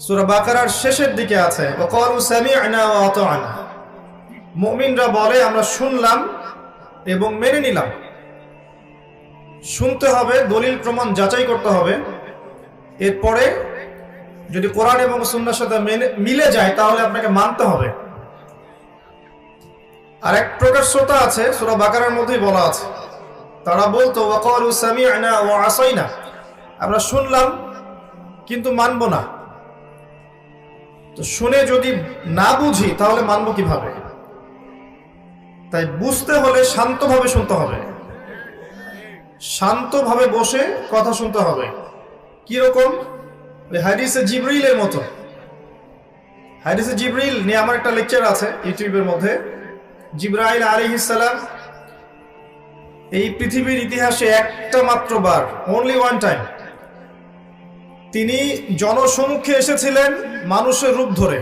সূরা বাকারার শেষের দিকে আছে, ওয়াকালু সামি'না ওয়া আতা'না। মুমিনরা বলে আমরা শুনলাম এবং মেনে নিলাম। শুনতে হবে, দলিল প্রমাণ যাচাই করতে হবে, এরপরে যদি কোরআন এবং সুন্নাহর সাথে মিলে যায় তাহলে আপনাকে মানতে হবে। আর এক প্রকার শ্রোতা আছে, সূরা বাকারার মধ্যেই বলা আছে, তারা বলতো ওয়াকালু সামি'না ওয়া আসাইনা, আমরা শুনলাম কিন্তু মানব না। তো শুনে যদি না বুঝি তাহলে মানব কিভাবে? তাই বুঝতে হলে শান্তভাবে শুনতে হবে, শান্তভাবে বসে কথা শুনতে হবে। কিরকম? ওই হাদিসে জিবরিলের মতো। হাদিসে জিবরিল নিয়ে আমার একটা লেকচার আছে ইউটিউবের মধ্যে। জিবরাইল আলাইহিস সালাম এই পৃথিবীর ইতিহাসে একটা মাত্র বার, অনলি ওয়ান টাইম, তিনি জনসমক্ষে এসেছিলেন মানুষের রূপ ধরে।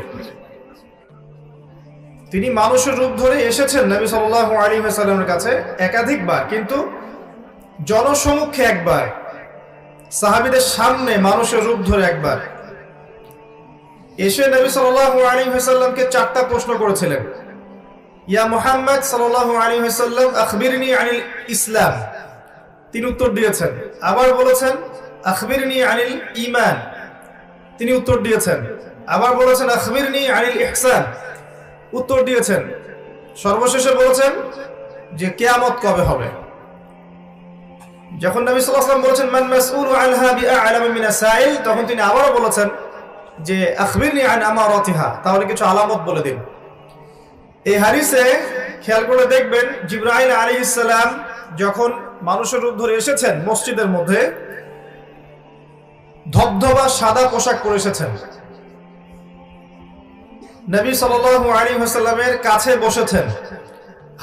তিনি মানুষের রূপ ধরে এসেছেন নবী সাল্লাল্লাহু আলাইহি ওয়াসাল্লামের কাছে একাধিকবার, কিন্তু জনসমক্ষে একবার, সাহাবীদের সামনে মানুষের রূপ ধরে একবার এসে নবী সাল্লাল্লাহু আলাইহি ওয়াসাল্লামকে চারটা প্রশ্ন করেছিলেন। ইয়া মুহাম্মদ সাল্লাল্লাহু আলাইহি ওয়াসাল্লাম আখবিরনি আনিল ইসলাম, তিনি উত্তর দিয়েছেন। আবার বলেছেন আখবিরনি আনিল ঈমান, তিনি উত্তর দিয়েছেন। আবার বলেছেন আখবিরনি আনিল ইহসান, উত্তর দিয়েছেন। সর্বশেষে বলেছেন যে কিয়ামত কবে হবে। যখন নবী সাল্লাল্লাহু আলাইহি ওয়াসাল্লাম বলেছেন মান মাসউলু আনহা বিআ'লামা মিনাস সাইল, তখন তিনি আবারও বলেছেন যে আখবিরনি আন আমারাতিহা, তাহলে কিছু আলামত বলে দিন। এই হাদিসে খেয়াল করে দেখবেন জিবরাইল আলাইহিস সালাম যখন মানুষের রূপ ধরে এসেছেন মসজিদের মধ্যে, ধবধবা সাদা পোশাক পরে এসেছেন। নবী সাল্লাল্লাহু আলাইহি ওয়াসাল্লামের কাছে বসেছেন,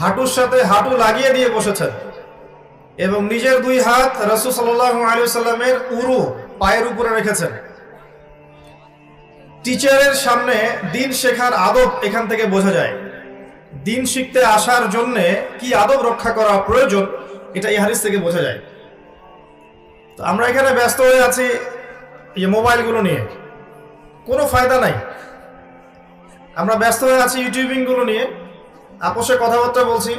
হাঁটুর সাথে হাঁটু লাগিয়ে দিয়ে বসেছেন এবং নিজের দুই হাত রাসূল সাল্লাল্লাহু আলাইহি ওয়াসাল্লামের উরু পায়ের উপরে রেখেছেন। টিচারের সামনে দিন শেখার আদব এখান থেকে বোঝা যায়। দিন শিখতে আসার জন্য কি আদব রক্ষা করা প্রয়োজন, এটা এই হাদিস থেকে বোঝা যায়। তো আমরা এখানে ব্যস্ত হয়ে আছি এই মোবাইলগুলো নিয়ে, কোনো ফায়দা নাই। আমরা ব্যস্ত হয়ে আছি ইউটিউবিং গুলো নিয়ে, আপোষে কথাবার্তা বলছি,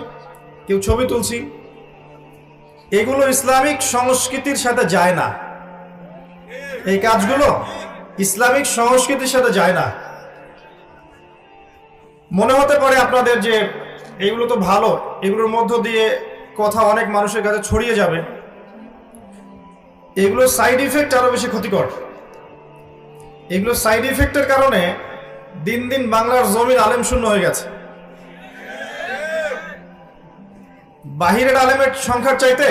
কেউ ছবি তুলছি। এগুলো ইসলামিক সংস্কৃতির সাথে যায় না। এই কাজগুলো ইসলামিক সংস্কৃতির সাথে যায় না। মনে হতে পারে আপনাদের যে এগুলো তো ভালো, এগুলোর মধ্য দিয়ে কথা অনেক মানুষের কাছে ছড়িয়ে যাবে। এগুলোর সাইড ইফেক্ট আরো বেশি ক্ষতিকর। এগুলোর সাইড ইফেক্টের কারণে দিন দিন বাংলার জমিন আলেম শূন্য হয়ে গেছে। বাহিরের আলেমের সংখ্যার চাইতে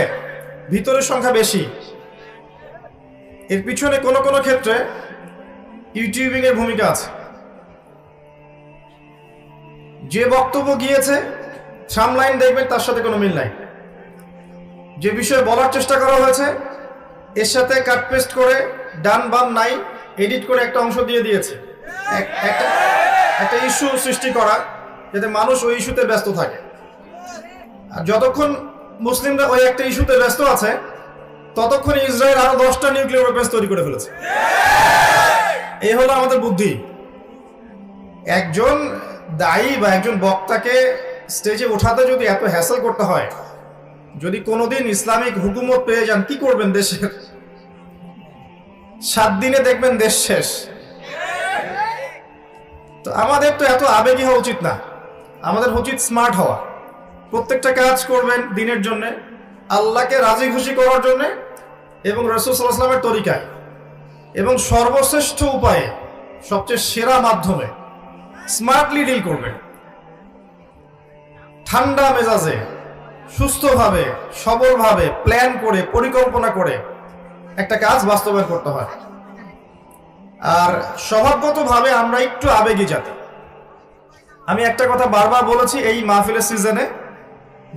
ভিতরের সংখ্যা বেশি। এর পিছনে কোনো কোনো ক্ষেত্রে ইউটিউবিং এর ভূমিকা আছে। যে বক্তব্য গিয়েছে সামলাইন দেখবেন তার সাথে কোনো মিল নাই। যে বিষয়ে বলার চেষ্টা করা হয়েছে এর সাথে কাট পেস্ট করে ডান বাম নাই এডিট করে একটা অংশ দিয়ে দিয়েছে, একটা ইস্যু সৃষ্টি করা, যাতে মানুষ ওই ইস্যুতে ব্যস্ত থাকে। আর যতক্ষণ মুসলিমরা ওই একটা ইস্যুতে ব্যস্ত আছে ততক্ষণ ইসরায়েল আরো 10টা নিউক্লিয়ার ওয়েপন্স তৈরি করে ফেলেছে। এই হলো আমাদের বুদ্ধি। একজন দায়ী বা একজন বক্তাকে স্টেজে ওঠাতে যদি এত হ্যাসেল করতে হয়, যদি কোনোদিন ইসলামিক হুকুমত পেয়ে যান, কি করবেন দেশের? 7 দিনে দেখবেন দেশ শেষ। তো আমাদের তো এত আবেগী হওয়া উচিত না, আমাদের উচিত স্মার্ট হওয়া। প্রত্যেকটা কাজ করবেন দিনের জন্য, আল্লাহকে রাজি খুশি করার জন্য এবং রাসূল সাল্লাল্লাহু আলাইহি ওয়াসাল্লামের তরিকায়, এবং সর্বশ্রেষ্ঠ উপায়ে, সবচেয়ে সেরা মাধ্যমে স্মার্টলি ডিল করবেন। ঠান্ডা মেজাজে, সুস্থভাবে, সবলভাবে প্ল্যান করে, পরিকল্পনা করে একটা কাজ বাস্তবায়ন করতে হয়। আর স্বভাবগতভাবে আমরা একটু আবেগী জাতি। আমি একটা কথা বারবার বলেছি এই মাহফিলের সিজনে,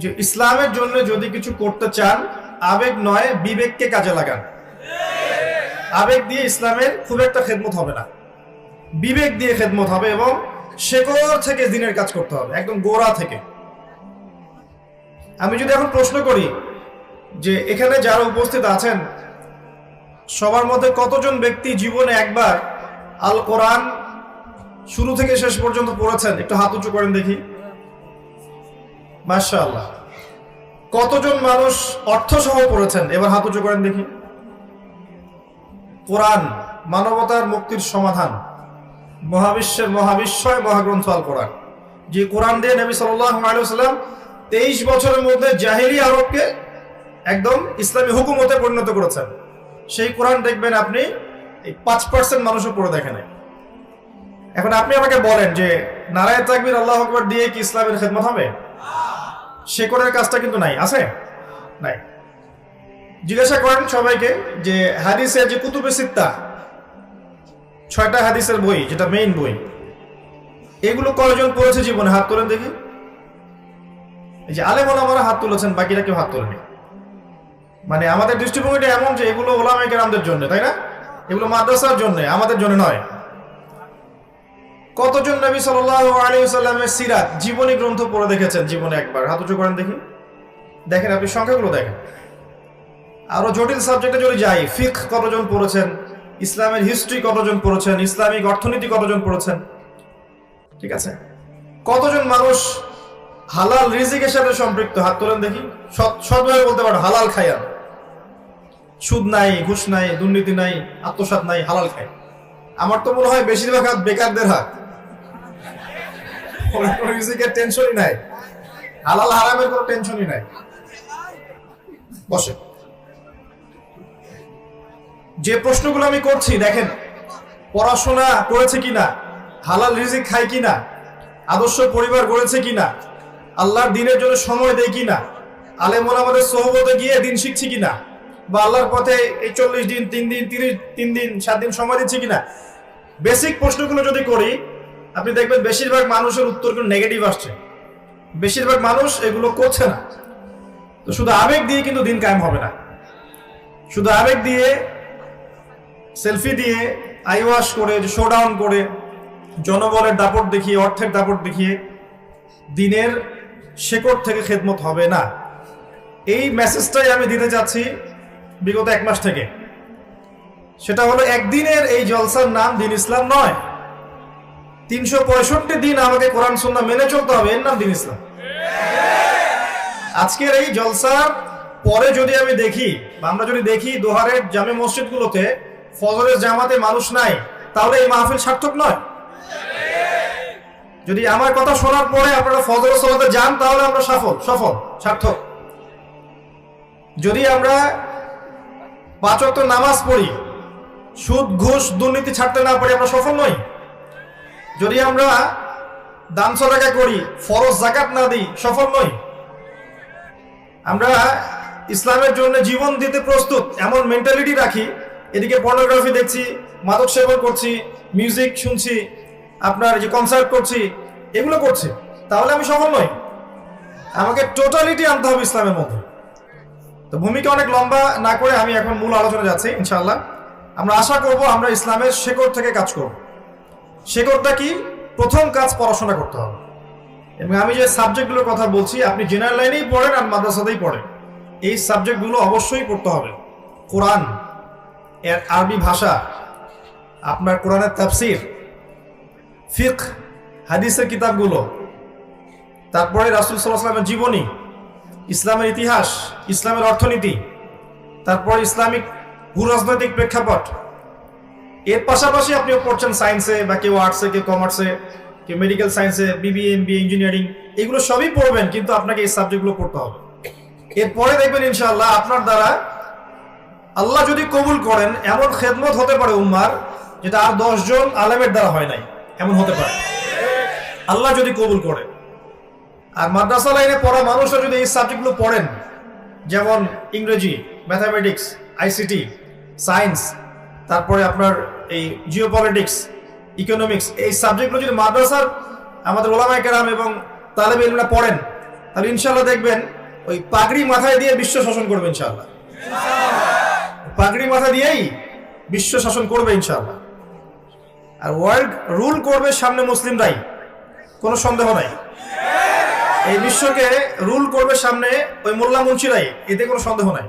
যে ইসলামের জন্য যদি কিছু করতে চান, আবেগ নয় বিবেককে কাজে লাগান। আবেগ দিয়ে ইসলামের খুব একটা খেদমত হবে না, বিবেক দিয়ে খেদমত হবে এবং শেকড় থেকে দিনের কাজ করতে হবে, একদম গোড়া থেকে। আমি যদি এখন প্রশ্ন করি যে এখানে যারা উপস্থিত আছেন সবার মধ্যে কতজন ব্যক্তি জীবনে একবার আল কোরআন শুরু থেকে শেষ পর্যন্ত পড়েছেন? একটু হাত উঁচু করেন দেখি। মাশাআল্লাহ। কতজন মানুষ অর্থ সহ পড়েছেন? এবার হাত উঁচু করেন দেখি। কোরআন মানবতার মুক্তির সমাধান, মহাবিশ্বের মহাবিশ্বয় মহাগ্রন্থ আল কোরআন, যে কোরআন দিয়ে নবী সাল্লাল্লাহু আলাইহি ওয়াসাল্লাম 23 বছরের মধ্যে জাহেলি আরবকে একদম ইসলামী হুকুমতে পরিণত করেছেন। সেই কোরআন দেখবেন আপনি 5% মানুষও পড়ে দেখেন। এখন আপনি আমাকে বলেন যে নারায়ে তাকবীর আল্লাহু আকবার দিয়ে কি ইসলামের খেদমত হবে? শেকড়ের কাজটা কিন্তু নাই, আছে? নাই। জিজ্ঞাসা করেন সবাইকে যে হাদিসের যে কুতুবে সিত্তা, 6টা হাদিসের বই, যেটা মেইন বই, এগুলো কয়জন পড়েছে জীবনে? হাত তোলেন দেখি। এই যে আলেম ওলামারা হাত তুলেছেন, বাকিরা কেউ হাত তোলেনি। মানে আমাদের দৃষ্টিভঙ্গিটা এমন যে এগুলো ওলামায়ে কেরামদের জন্য, তাই না? এগুলো মাদ্রাসার জন্য, আমাদের জন্য নয়। কতজন নবী সাল্লাল্লাহু আলাইহি ওয়াসাল্লামের সিরাত জীবনী গ্রন্থ পড়ে দেখেছেন জীবনে একবার? হাত উঁচু করেন দেখি। দেখেন আপনি সংখ্যাগুলো দেখেন। আরো জটিল সাবজেক্টে যদি যাই, ফিকহ কতজন পড়েছেন, ইসলামের হিস্ট্রি কতজন পড়েছেন, ইসলামিক অর্থনীতি কতজন পড়েছেন, ঠিক আছে? কতজন মানুষ হালাল রিজিকের সাথে সম্পৃক্ত? হাত তোলেন দেখি। সৎভাবে বলতে পারো হালাল খায়া, সুদ নাই, ঘুষ নাই, দুর্নীতি নাই, আত্মসাৎ নাই, হালাল খায়। আমার তো মনে হয় বেশিরভাগ হাত বেকারদের হাত। রিজিকের টেনশনই নাই, হালাল হারামের কোনো টেনশনই নাই। বসে যে প্রশ্নগুলো আমি করছি দেখেন, পড়াশোনা করেছে কিনা, হালাল রিজিক খায় কিনা, আদর্শ পরিবার গড়েছে কিনা, আল্লাহর দ্বীনের জন্য সময় দেয় কিনা, আলেম ওলামাদের সোহবতে গিয়ে দিন শিখছি কিনা, বা আল্লাহর পথে এই 40 দিন 3 দিন 3 দিন 7 দিন সময় দিচ্ছি কিনা। বেসিক প্রশ্নগুলো যদি করি, আপনি দেখবেন বেশিরভাগ মানুষের উত্তরগুলো নেগেটিভ আসছে। বেশিরভাগ মানুষ এগুলো করছে না। তো শুধু আবেগ দিয়ে কিন্তু দিন কায়েম হবে না। শুধু আবেগ দিয়ে, সেলফি দিয়ে, আইওয়াশ করে, শোডাউন করে, জনবলের দাপট দেখিয়ে, অর্থের দাপট দেখিয়ে দিনের শেকড় থেকে খেদমত হবে না। এই মেসেজটাই আমি দিতে চাচ্ছি বিগত 1 মাস থেকে। সেটা হলো, একদিনের এই জলসার নাম দিন ইসলাম নয়। 365 দিন আমাকে কোরআন সুন্নাহ মেনে চলতে হবে, এর নাম দিন ইসলাম। আজকের এই জলসার পরে যদি আমি দেখি, বা আমরা যদি দেখি দোহারের জামে মসজিদগুলোতে ফজরের জামাতে মানুষ নাই, তাহলে এই মাহফিল সার্থক নয়। যদি আমার কথা শোনার পরে আপনারা ফজরের সালাতে যান, তাহলে আমরা সফল, সার্থক। যদি আমরা 5 ওয়াক্ত নামাজ পড়ি, সুদ ঘুষ দুর্নীতি ছাড়তে না পারি, আমরা সফল নই। যদি আমরা দান সদকা করি, ফরজ যাকাত না দিই, সফল নই। আমরা ইসলামের জন্য জীবন দিতে প্রস্তুত এমন মেন্টালিটি রাখি, এদিকে পর্নোগ্রাফি দেখছি, মাদক সেবন করছি, মিউজিক শুনছি, আপনার যে কনসার্ট করছি, এগুলো করছি, তাহলে আমি সফল নই। আমাকে টোটালিটি আনতে হবে ইসলামের মধ্যে। তো ভূমিকা অনেক লম্বা না করে আমি এখন মূল আলোচনা যাচ্ছি ইনশাআল্লাহ। আমরা আশা করব আমরা ইসলামের শেকড় থেকে কাজ করব। শেকড়টা কি? প্রথম কাজ পড়াশোনা করতে হবে। এবং আমি যে সাবজেক্টগুলোর কথা বলছি, আপনি জেনারেল লাইনেই পড়েন আর মাদ্রাসাতেই পড়েন, এই সাবজেক্টগুলো অবশ্যই পড়তে হবে। কোরআন এর আরবি ভাষা, আপনার কোরআনের তাফসির, ফিকহ, হাদিসের কিতাবগুলো, তারপরে রাসূল সাল্লাল্লাহু আলাইহি ওয়াসাল্লামের জীবনী, ইসলামের ইতিহাস, ইসলামের অর্থনীতি, তারপর ইসলামিক ভূরাজনৈতিক প্রেক্ষাপট। এর পাশাপাশি আপনি পড়ছেন সায়েন্সে, বা কেউ আর্টসে, কেউ কমার্সে, কেউ মেডিকেল সায়েন্সে, বিবিএ, এমবিএ, ইঞ্জিনিয়ারিং, এগুলো সবই পড়বেন, কিন্তু আপনাকে এই সাবজেক্টগুলো পড়তে হবে। এরপরে দেখবেন ইনশাআল্লাহ আপনার দ্বারা আল্লাহ যদি কবুল করেন, এমন খেদমত হতে পারে উম্মার, যেটা আর 10 জন আলেমের দ্বারা হয় নাই, এমন হতে পারে আল্লাহ যদি কবুল করে। আর মাদ্রাসা লাইনে পড়া মানুষরা যদি এই সাবজেক্টগুলো পড়েন, যেমন ইংরেজি, ম্যাথামেটিক্স, আইসিটি, সায়েন্স, তারপরে আপনার এই জিওপলিটিক্স, ইকোনমিক্স, এই সাবজেক্টগুলো যদি মাদ্রাসার আমাদের ওলামায়ে কেরাম এবং তালেবে ইলমরা পড়েন, তাহলে ইনশাআল্লাহ দেখবেন ওই পাগড়ি মাথায় দিয়ে বিশ্ব শাসন করবে ইনশাআল্লাহ। পাগড়ি মাথা দিয়েই বিশ্ব শাসন করবে ইনশাআল্লাহ। আর ওয়ার্ল্ড রুল করবে সামনে মুসলিমরাই, কোনো সন্দেহ নাই। এই বিশ্বকে রুল করবে সামনে ওই মোল্লা মুন্সিরাই, এতে কোনো সন্দেহ নাই।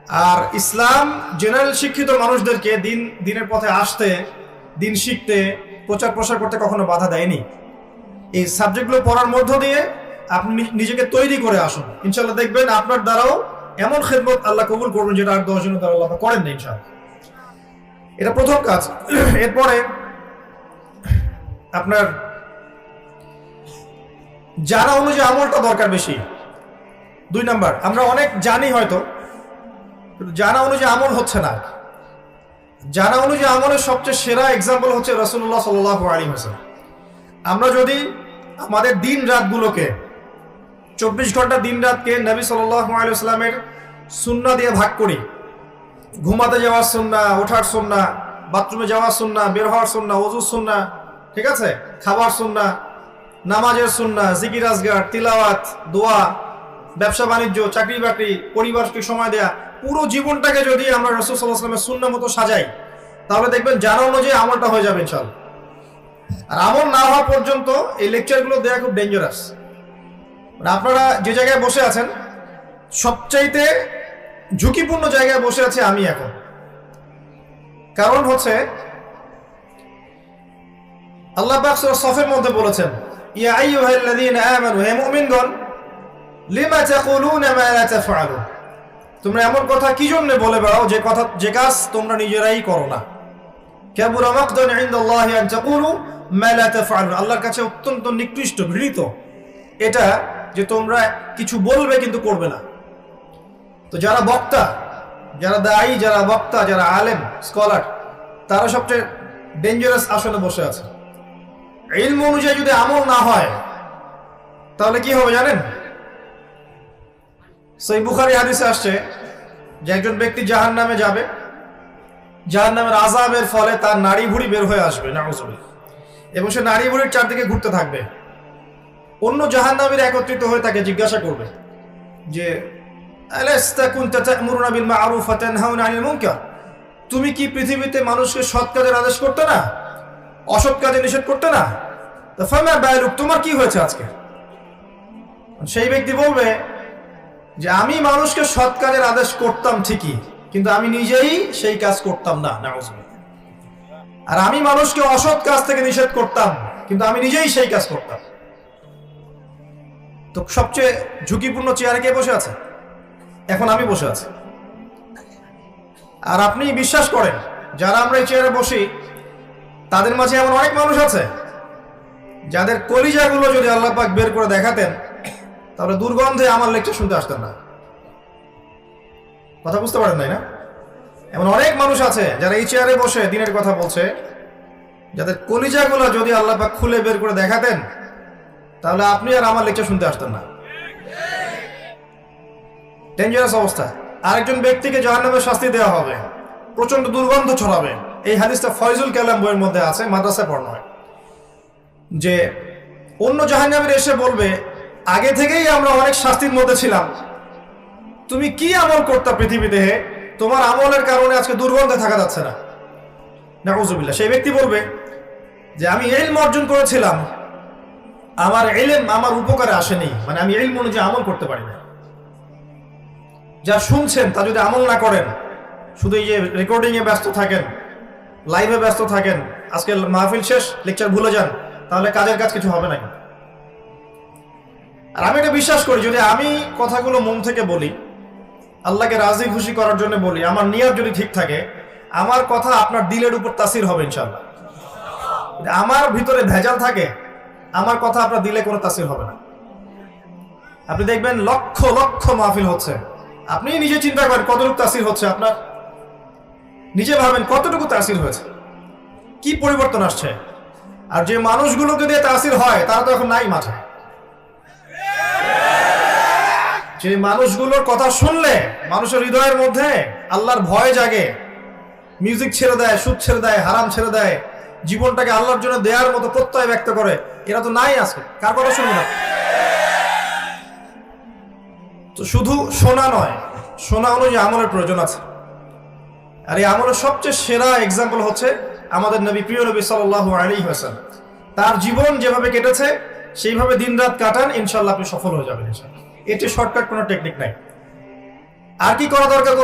আর ইসলাম জেনারেল শিক্ষিত মানুষদেরকে দিনের পথে আসতে, দিন শিখতে, প্রচার প্রসার করতে কখনো বাধা দেয়নি। এই সাবজেক্টগুলো পড়ার মধ্য দিয়ে আপনি নিজেকে তৈরি করে আসুন, ইনশাল্লাহ দেখবেন আপনার দ্বারাও এমন খেদমত আল্লাহ কবুল করবেন যেটা আর 10 জনের দ্বারা আল্লাহ করেন না ইনশাল্লাহ। এটা প্রথম কাজ। এরপরে আপনার জানা অনুযায়ী আমলটা দরকার বেশি। 2 নাম্বার, আমরা অনেক জানি হয়তো, কিন্তু জানা অনুযায়ী আমল হচ্ছে না। জানা অনুযায়ী আমলের সবচেয়ে সেরা এক্সাম্পল হচ্ছে রাসূলুল্লাহ সাল্লাল্লাহু আলাইহি ওয়াসাল্লাম। আমরা যদি আমাদের দিন রাতগুলোকে, 24 ঘন্টা দিন রাতকে নবী সাল্লাল্লাহু আলাইহি ওয়াসাল্লামের সুন্নাহ দিয়ে ভাগ করি, ঘুমাতে যাওয়ার সুন্নাহ, ওঠার সুন্নাহ, বাথরুমে যাওয়ার সুন্নাহ, বের হওয়ার সুন্নাহ, ওযুর সুন্নাহ, ঠিক আছে, খাবার সুন্নাহ, নামাজের সুন্নাহ, জিকির আজগার, তিলাওয়াত, দোয়া, ব্যবসা বাণিজ্য, চাকরি বাকরি, পরিবারকে সময় দেয়া, পুরো জীবনটাকে যদি আমরা রাসূল সাল্লাল্লাহু আলাইহি ওয়াসাল্লামের সুন্নাহ মতো সাজাই, তাহলে দেখবেন জানা অনুযায়ী আমলটা হয়ে যাবে ইনশাআল্লাহ। আর আমল না হওয়া পর্যন্ত এই লেকচারগুলো দেওয়া খুব ডেঞ্জারাস। আপনারা যে জায়গায় বসে আছেন, সবচাইতে ঝুঁকিপূর্ণ জায়গায় বসে আছি আমি এখন। কারণ হচ্ছে আল্লাহ পাক সূরা সফের মধ্যে বলেছেন, ইয়া আইয়ুহাল্লাযীনা আমানু, হে মুমিনগণ, লিমা তাকুলুনা মা লা তাফআলুন, তোমরা এমন কথা কি জন্য বলে বেড়াও যে কাজ তোমরা নিজেরাই করো না। কাবুরা মাকতান ইনদাল্লাহি আন তাকুলু মা লা তাফআলুন, আল্লাহর কাছে অত্যন্ত নিকৃষ্ট, ঘৃণিত এটা যে তোমরা কিছু বলবে কিন্তু করবে না। তো যারা বক্তা, যারা দায়ী, যারা বক্তা, যারা আলেম, স্কলার, তারা সবচেয়ে ডেঞ্জারাস আসনে বসে আছে। ইলম অনুযায়ী যদি আমল না হয় তাহলে কি হবে জানেন? সহিহ বুখারী হাদিসে আসছে যে একজন ব্যক্তি জাহান্নামে যাবে, জাহান্নামের আযাবের ফলে তার নাড়ি ভুঁড়ি বের হয়ে আসবে, নাউযুবিল্লাহ, এবং সে নাড়ি ভুঁড়ির চারদিকে ঘুরতে থাকবে। অন্য জাহান্নামীরা একত্রিত হয়ে তাকে জিজ্ঞাসা করবে যে আলাস্তা কুনতা তা'মুরুনা বিল মা'রুফ ওয়া তানহাউনা আনিল মুনকার, তুমি কি পৃথিবীতে মানুষকে সৎ কাজের আদেশ করতে না, অসৎ কাজে নিষেধ করতে না? তো ফামা বালুক, তোমার কি হয়েছে আজকে? সেই ব্যক্তি বলবে যে আমি মানুষকে সৎ কাজের আদেশ করতাম ঠিকই, কিন্তু আমি নিজেই সেই কাজ করতাম না, নাউযুবিল্লাহ। আর আমি মানুষকে অসৎ কাজ থেকে নিষেধ করতাম, কিন্তু আমি নিজেই সেই কাজ করতাম। তো সবচেয়ে ঝুঁকিপূর্ণ চেয়ারে কে বসে আছে? এখন আমি বসে আছি। আর আপনি বিশ্বাস করেন, যারা আমরা এই চেয়ারে বসি তাদের মাঝে এমন অনেক মানুষ আছে যাদের কলিজাগুলো যদি আল্লাহ পাক বের করে দেখাতেন তাহলে দুর্গন্ধে আমার লেকচার শুনতে আসতেন না। কথা বুঝতে পারেন নাই না? এমন অনেক মানুষ আছে যারা এই চেয়ারে বসে দিনের কথা বলছে, যাদের কলিজাগুলো যদি আল্লাহ পাক খুলে বের করে দেখাতেন তাহলে আপনি আর আমার লেকচার শুনতে আসতেন না। ডেঞ্জারাস অবস্থা। আরেকজন ব্যক্তিকে জাহান্নামের শাস্তি দেওয়া হবে, প্রচন্ড দুর্গন্ধ ছড়াবে। এই হাদিসটা ফয়জুল কালাম বইয়ের মধ্যে আছে, মাদ্রাসায় পড়ানো হয়, যে অন্য জাহান্নামীরা এসে বলবে আগে থেকেই আমরা অনেক শাস্তির মধ্যে ছিলাম, তুমি কি আমল করতা পৃথিবীতে, তোমার আমলের কারণে আজকে দুর্গন্ধে থাকা যাচ্ছে না, নাউযুবিল্লাহ। সেই ব্যক্তি বলবে যে আমি ইলম অর্জন করেছিলাম, আমার ইলম আমার উপকারে আসেনি, মানে আমি ইলম অনুযায়ী আমল করতে পারি না। যা শুনছেন তা যদি আমল না করেন, শুধু এই যে রেকর্ডিং এ ব্যস্ত থাকেন, লাইভে ব্যস্ত থাকেন, আজকে মাহফিল শেষ, লেকচার ভুলে যান, তাহলে কাজের কাজ কিছু হবে না। আর আমি এটা বিশ্বাস করি, যদি আমি কথাগুলো মন থেকে বলি, আল্লাহকে রাজি খুশি করার জন্য বলি, আমার নিয়ত যদি ঠিক থাকে, আমার কথা আপনার দিলের উপর তাসির হবে ইনশাআল্লাহ। আমার ভিতরে ভেজাল থাকে, আমার কথা আপনার দিলে কোনো তাসির হবে না। আপনি দেখবেন লক্ষ লক্ষ মাহফিল হচ্ছে, আপনি নিজে চিন্তা করেন কতটুকু তাসির হচ্ছে আপনার, নিজে ভাবেন কতটুকু তাসির হয়েছে, কি পরিবর্তন আসছে। আর যে মানুষগুলোকে দিয়ে তাসির হয় তারা তো এখন নাই মাঠে। যে মানুষগুলোর কথা শুনলে মানুষের হৃদয়ের মধ্যে আল্লাহর ভয় জাগে, মিউজিক ছেড়ে দেয়, সুদ ছেড়ে দেয়, হারাম ছেড়ে দেয়, জীবনটাকে আল্লাহর জন্য দেওয়ার মতো প্রত্যয় ব্যক্ত করে, এরা তো নাই আজকে। কার কথা শুনবে না? তো শুধু শোনা নয়, শোনা অনুযায়ী আমলের প্রয়োজন আছে। আর এই আমলের সবচেয়ে সেরা এক্সাম্পল হচ্ছে আমাদের নবী, প্রিয় নবী সাল্লাল্লাহু আলাইহি ওয়াসাল্লাম। তার জীবন যেভাবে কেটেছে সেইভাবে দিন রাত কাটান, ইনশাআল্লাহ আপনি সফল হয়ে যাবেন ইনশাআল্লাহ। এটি শর্টকাট কোনো টেকনিক নাই। আর কি করা দরকার?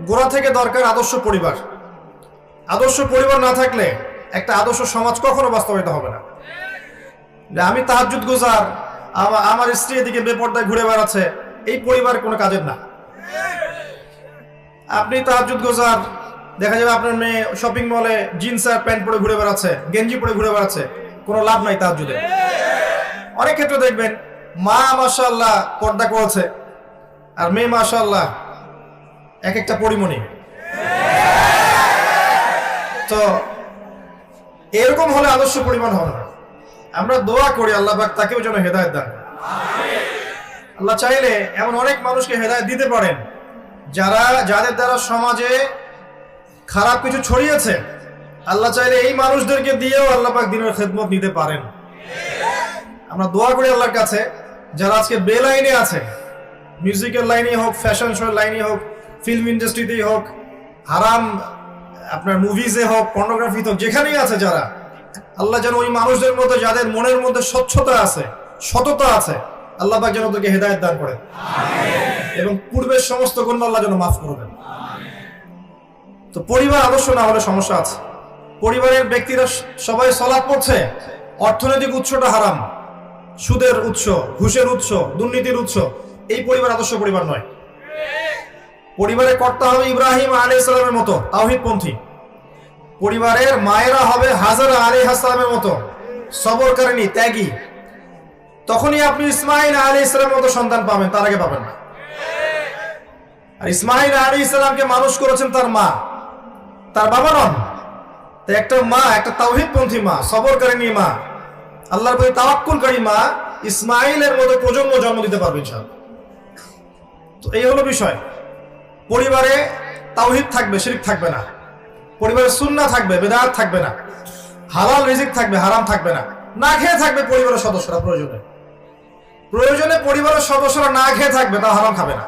গোড়া থেকে দরকার আদর্শ পরিবার। আদর্শ পরিবার না থাকলে একটা আদর্শ সমাজ কখনো বাস্তবায়িত হবে না। আমি তাহাজ্জুদ গুজার, আমার স্ত্রী এদিকে বেপর্দায় ঘুরে বেড়াচ্ছে, এই পরিবার কোনো কাজের না। আপনি তাহাজ্জুদ গুজার, দেখা যাবে আপনার মেয়ে শপিং মলে জিন্স আর প্যান্ট পরে ঘুরে বেড়াচ্ছে, গেঞ্জি পরে ঘুরে বেড়াচ্ছে, কোনো লাভ নাই তাহাজ্জুদে। অনেক ক্ষেত্রে দেখবেন মা মাশাআল্লাহ পর্দা করেছে আর মেয়ে মাশাআল্লাহ এক একটা পরিমণি। তো এরকম হলে আদর্শ পরিমাণ হবে না। আমরা দোয়া করি আল্লাহ পাক তাকেও যেন হেদায়েত দান। আল্লাহ চাইলে এমন অনেক মানুষকে হেদায়েত দিতে পারেন যাদের দ্বারা সমাজে খারাপ কিছু ছড়িয়েছে। আল্লাহ চাইলে এই মানুষদেরকে দিয়েও আল্লাহ পাক দ্বীনের খেদমত নিতে পারেন। আমরা দোয়া করি আল্লাহর কাছে যারা আজকে বেলাইনে আছে, মিউজিক্যাল লাইনে হোক, ফ্যাশন শো লাইনে হোক, ফিল্ম ইন্ডাস্ট্রিতেই হোক, হারাম আপনার মুভিজে হোক, পর্নোগ্রাফি হোক, যেখানেই আছে যারা, আল্লাহ যেন ওই মানুষদের মধ্যে যাদের মনের মধ্যে স্বচ্ছতা আছে, সততা আছে, আল্লাহ পাক যেন ওদেরকে হেদায়েত দান করেন এবং পূর্বের সমস্ত গুনাহ আল্লাহ যেন মাফ করে দেন। তো পরিবার আদর্শ না হলে সমস্যা আছে। পরিবারের ব্যক্তিরা সবাই সালাত পড়ছে, অর্থনৈতিক উৎসটা হারাম, সুদের উৎস, ঘুষের উৎস, দুর্নীতির উৎস, এই পরিবার আদর্শ পরিবার নয়। পরিবারে করতে হবে ইব্রাহিম আলাইহিস সালামের মতো তাওহীদপন্থী। পরিবারের মায়েরা হবে হাজারা আলাইহিস সালামের মতো সবরকারিনী, ত্যাগী। তখনই আপনি ইসমাঈল আলাইহিস সালামের মতো সন্তান পাবেন, তার আগে পাবেন না। আর ইসমাঈল আলাইহিস সালামকে মানুষ করেছেন তার মা, তার বাবা নন। তো একটা মা, একটা তাওহীদপন্থী মা, সবরকারিনী মা, আল্লাহর প্রতি তাওয়াক্কুলকারী মা ইসমাঈলের মতো প্রজন্ম জন্ম দিতে পারবে ইনশাআল্লাহ। তো এই হলো বিষয়। পরিবারে তাওহীদ থাকবে, শিরক থাকবে না। পরিবারে সুন্নাহ থাকবে, বিদআত থাকবে না। হালাল রিজিক থাকবে, হারাম থাকবে না। না খেয়ে থাকবে পরিবারের সদস্যরা, প্রয়োজনে পরিবারের সদস্যরা না খেয়ে থাকবে, তা হারাম খাবে না।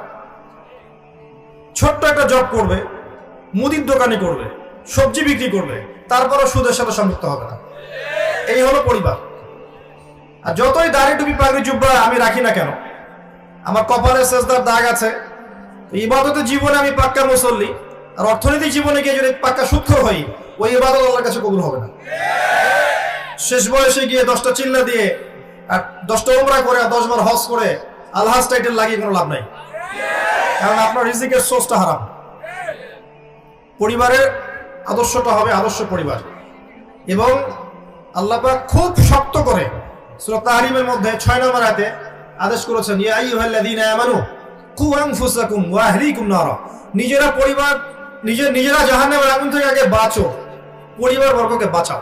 ছোট্ট একটা জব করবে, মুদির দোকানি করবে, সবজি বিক্রি করবে, তারপরও সুদের সাথে সম্পৃক্ত হবে না। এই হলো পরিবার। আর যতই দাড়ি টুপি পাগড়ি জুব্বা আমি রাখি না কেন, আমার কপালে সেজদার দাগ আছে, ইবাদতের জীবনে আমি পাক্কা মুসল্লি, আর অর্থনৈতিক জীবনে গিয়ে যদি পাক্কা সুদখোর হই, ওই ইবাদত আল্লাহর কাছে কবুল হবে না। শেষ বয়সে গিয়ে 10টা চিল্লা দিয়ে আর 10টা উমরা করে আর 10 বার হজ করে আলহাজ টাইটেল লাগিয়ে কোনো লাভ নাই, কারণ আপনার রিজিকের সোর্সটা হারাম। পরিবারের আদর্শটা হবে আদর্শ পরিবার। এবং আল্লাহ পাক খুব শক্ত করে সূরা তাহরিমের মধ্যে 6 নম্বর আয়াতে আদেশ করেছেন, ইয়া আইয়ুহাল্লাযীনা আমানু কু আনফুসাকুম ওয়া আহলিকুম নারা। নিজেরা জাহান্নামের আগুন থেকে আগে বাঁচো, পরিবার বর্গকে বাঁচাও।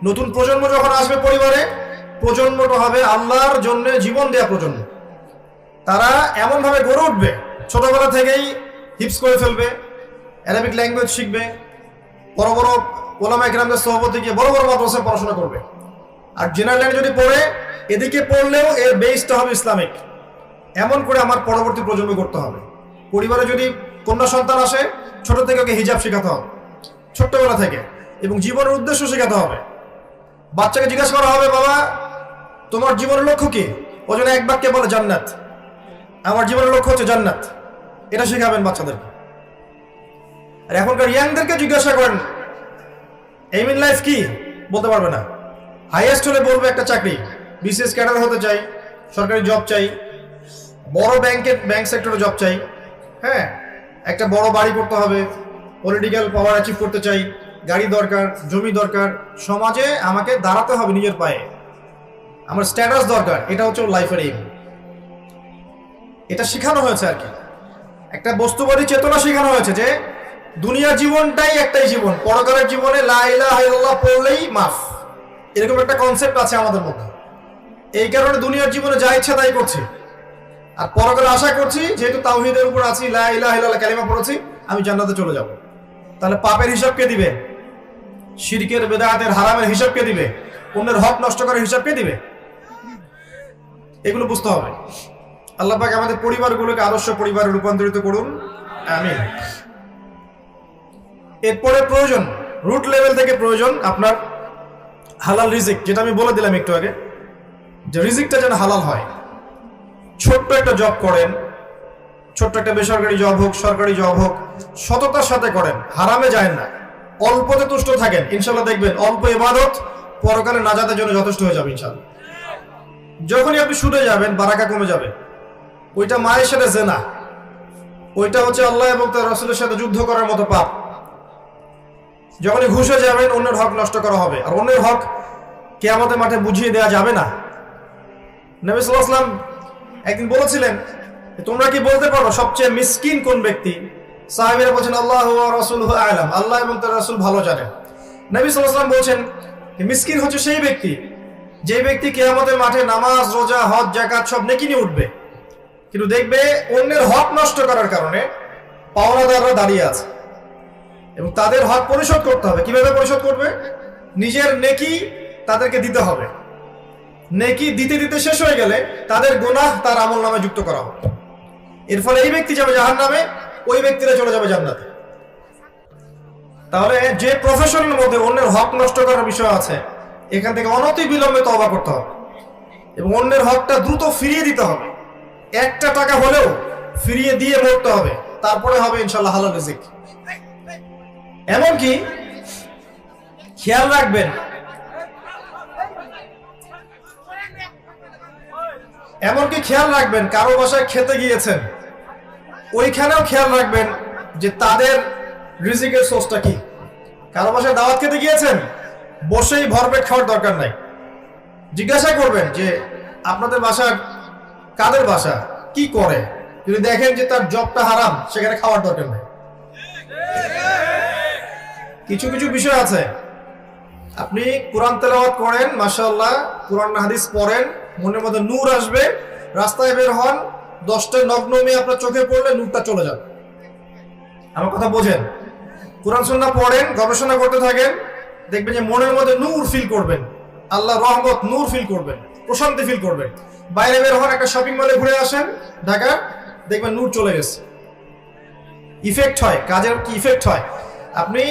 নতুন প্রজন্ম যখন আসবে পরিবারে, প্রজন্মটা হবে আল্লাহর জন্য জীবন দেয়া প্রজন্ম। তারা এমন ভাবে গড়ে উঠবে, ছোটবেলা থেকেই হিফজ করে ফেলবে, অ্যারাবিক ল্যাঙ্গুয়েজ শিখবে, বড় বড় ওলামা ইকরামদের সোহবতে গিয়ে বড় বড় মাদ্রাসায় পড়াশোনা করবে। আর জেনারেল লাইনে যদি পড়ে, এদিকে পড়লেও এর বেসটা হবে ইসলামিক। এমন করে আমার পরবর্তী প্রজন্ম করতে হবে। পরিবারে যদি কন্যা সন্তান আসে, ছোট থেকে ওকে হিজাব শেখাতে হবে, ছোট্টবেলা থেকে, এবং জীবনের উদ্দেশ্য শেখাতে হবে। বাচ্চাকে জিজ্ঞাসা করা হবে, বাবা তোমার জীবনের লক্ষ্য কি? ও যেন এক বাক্যে বলে জান্নাত, আমার জীবনের লক্ষ্য হচ্ছে জান্নাত। এটা শেখাবেন বাচ্চাদেরকে। আর এখনকার ইয়াংদেরকে জিজ্ঞাসা করেন এইম ইন লাইফ কি, বলতে পারবে না। হাইয়েস্ট হলে বলবে একটা চাকরি, বিসিএস ক্যাডার হতে চাই, সরকারি জব চাই, বড় ব্যাংক সেক্টরে জব চাই, হ্যাঁ, একটা বড় বাড়ি করতে হবে, পলিটিক্যাল পাওয়ার অ্যাচিভ করতে চাই, গাড়ি দরকার, জমি দরকার, সমাজে আমাকে দাঁড়াতে হবে নিজের পায়ে, আমার স্ট্যাটাস দরকার। এটা হচ্ছে লাইফের এইম। এটা শেখানো হয়েছে আর কি, একটা বস্তুবাদী চেতনা শেখানো হয়েছে যে দুনিয়ার জীবনটাই একটাই জীবন, পরকালের জীবনে লা ইলাহা ইল্লাল্লাহ পড়লেই মাফ, এরকম একটা কনসেপ্ট আছে আমাদের মধ্যে। এই কারণে দুনিয়ার জীবনে যা ইচ্ছা তাই করছি, আর পরকালে আশা করছি যেহেতু তাওহীদের উপর আছি, লা ইলাহা ইল্লাল্লাহ কালিমা পড়েছি, আমি জান্নাতে চলে যাব। তাহলে পাপের হিসাব কে দিবে? শিরকের, বিদআতের, হারামের হিসাব কে দিবে? অন্যের হক নষ্ট করার হিসাব কে দিবে? এগুলো বুঝতে হবে। আল্লাহ পাক আমাদের পরিবারগুলোকে আদর্শ পরিবারে রূপান্তরিত করুন, আমিন। এরপরে প্রয়োজন, রুট লেভেল থেকে প্রয়োজন আপনার হালাল রিজিক, যেটা আমি বলে দিলাম একটু আগে, যে রিজিকটা যেন হালাল হয়। ছোট্ট একটা জব করেন, ছোট্ট একটা বেসরকারি জব হোক, সরকারি জব হোক, সততার সাথে করেন, হারামে যায় না, অল্পতে তুষ্ট থাকেন, ইনশাল্লাহ দেখবেন অল্প ইবাদত পরকালে নাজাতের জন্য যথেষ্ট হয়ে যাবে ইনশাল্লাহ। যখনই আপনি সুদে যাবেন বারাকা কমে যাবে। ওইটা মায়ের সাথে জেনা, ওইটা হচ্ছে আল্লাহ এবং তার রাসূলের সাথে যুদ্ধ করার মতো পাপ। যখনই ঘুষে যাবেন অন্যের হক নষ্ট করা হবে, আর অন্যের হক কিয়ামতের মাঠে বুঝিয়ে দেওয়া যাবে না। নবী সাল্লাল্লাহু আলাইহি ওয়াসাল্লাম একদিন বলেছিলেন, তোমরা কি বলতে পারো সবচেয়ে মিসকিন কোন ব্যক্তি? সাহাবীরা বলছেন আল্লাহু ওয়া রাসূলুহু আ'লাম, আল্লাহ এবং তার রাসূল ভালো জানেন। নবী সাল্লাল্লাহু আলাইহি ওয়াসাল্লাম বলছেন মিসকিন হচ্ছে সেই ব্যক্তি যে ব্যক্তি কিয়ামতের মাঠে নামাজ, রোজা, হজ, যাকাত সব নেকি নিয়ে উঠবে, কিন্তু দেখবে অন্যের হক নষ্ট করার কারণে পাওনাদাররা দাঁড়িয়ে আছে এবং তাদের হক পরিশোধ করতে হবে। কিভাবে পরিশোধ করবে? নিজের নেকি তাদেরকে দিতে হবে। নেকি দিতে দিতে শেষ হয়ে গেলে তাদের গুনাহ তার আমল নামে যুক্ত করা হবে। এর ফলে এই ব্যক্তি যাবে জাহান্নামে, ওই ব্যক্তিরা চলে যাবে জান্নাতে। তাহলে যে প্রফেশনের মধ্যে অন্যের হক নষ্ট করার বিষয় আছে, এখান থেকে অনতি বিলম্বে তওবা করতে হবে এবং অন্যের হকটা দ্রুত ফিরিয়ে দিতে হবে। একটা টাকা হলেও ফিরিয়ে দিয়ে মরতে হবে, তারপরে হবে ইনশাআল্লাহ হালাল রিজিক। এমনকি খেয়াল রাখবেন কারো বাসায় খেতে গিয়েছেন, ওইখানেও খেয়াল রাখবেন যে তাদের রিজিকের সোর্সটা কি। কারো বাসায় দাওয়াত খেতে গিয়েছেন, বসেই ভরপেট খাওয়ার দরকার নাই। জিজ্ঞাসা করবেন যে আপনাদের বাসার কাদের বাসা, কি করে। যদি দেখেন যে তার জবটা হারাম, সেখানে খাওয়ার দরকার নাই। কিছু কিছু বিষয় আছে, আপনি কোরআন তেলাওয়াত করেন, মাশাআল্লাহ, কোরআন হাদিস পড়েন, মনের মধ্যে নূর আসবে, রাস্তায় বের হন, 10টা নগ্ন মেয়ে আপনার চোখে পড়লে নূরটা চলে যাবে। আমার কথা বোঝেন? কোরআন সুন্নাহ পড়েন, গবেষণা করতে থাকেন, দেখবেন যে মনের মধ্যে নূর ফিল করবেন, আল্লাহর রহমত, নূর ফিল করবেন, প্রশান্তি ফিল করবেন। বাইরে বের হন, একটা শপিং মলে ঘুরে আসেন ঢাকা, দেখবেন নূর চলে গেছে। ইফেক্ট হয়, কাজের কি ইফেক্ট হয়। আপনি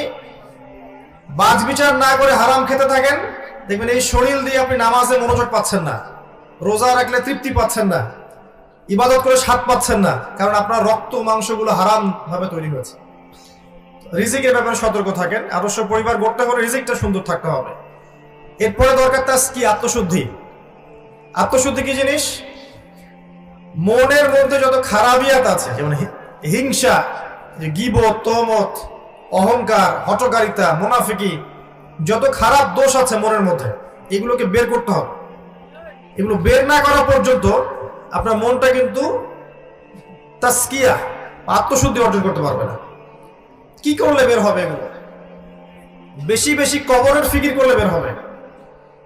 বাজ বিচার না করে হারাম খেতে থাকেন, দেখবেন এই শরীর দিয়ে আপনি নামাজে মনোযোগ পাচ্ছেন না, রোজা রাখলে তৃপ্তি পাচ্ছেন না, ইবাদত করে স্বাদ পাচ্ছেন না, কারণ আপনার রক্ত মাংসগুলো হারাম ভাবে তৈরি হয়েছে। রিজিকের ব্যাপারে সতর্ক থাকেন। আদর্শ পরিবার গড়তে হলে রিজিকটা সুন্দর থাকতে হবে। এরপরে দরকার কি? আত্মশুদ্ধি। আত্মশুদ্ধি কি জিনিস? মনের মধ্যে যত খারাপিয়াত আছে, যেমন হিংসা, গীবত, তহমত, অহংকার, হঠকারিতা, মুনাফিকি, যত খারাপ দোষ আছে মনের মধ্যে, এগুলোকে বের করতে হবে। এগুলো বের না করা পর্যন্ত আপনার মনটা কিন্তু তাসকিয়া, আত্মশুদ্ধি অর্জন করতে পারবে না। কি করলে বের হবে এগুলো? বেশি বেশি কবরের ফিকির করলে বের হবে।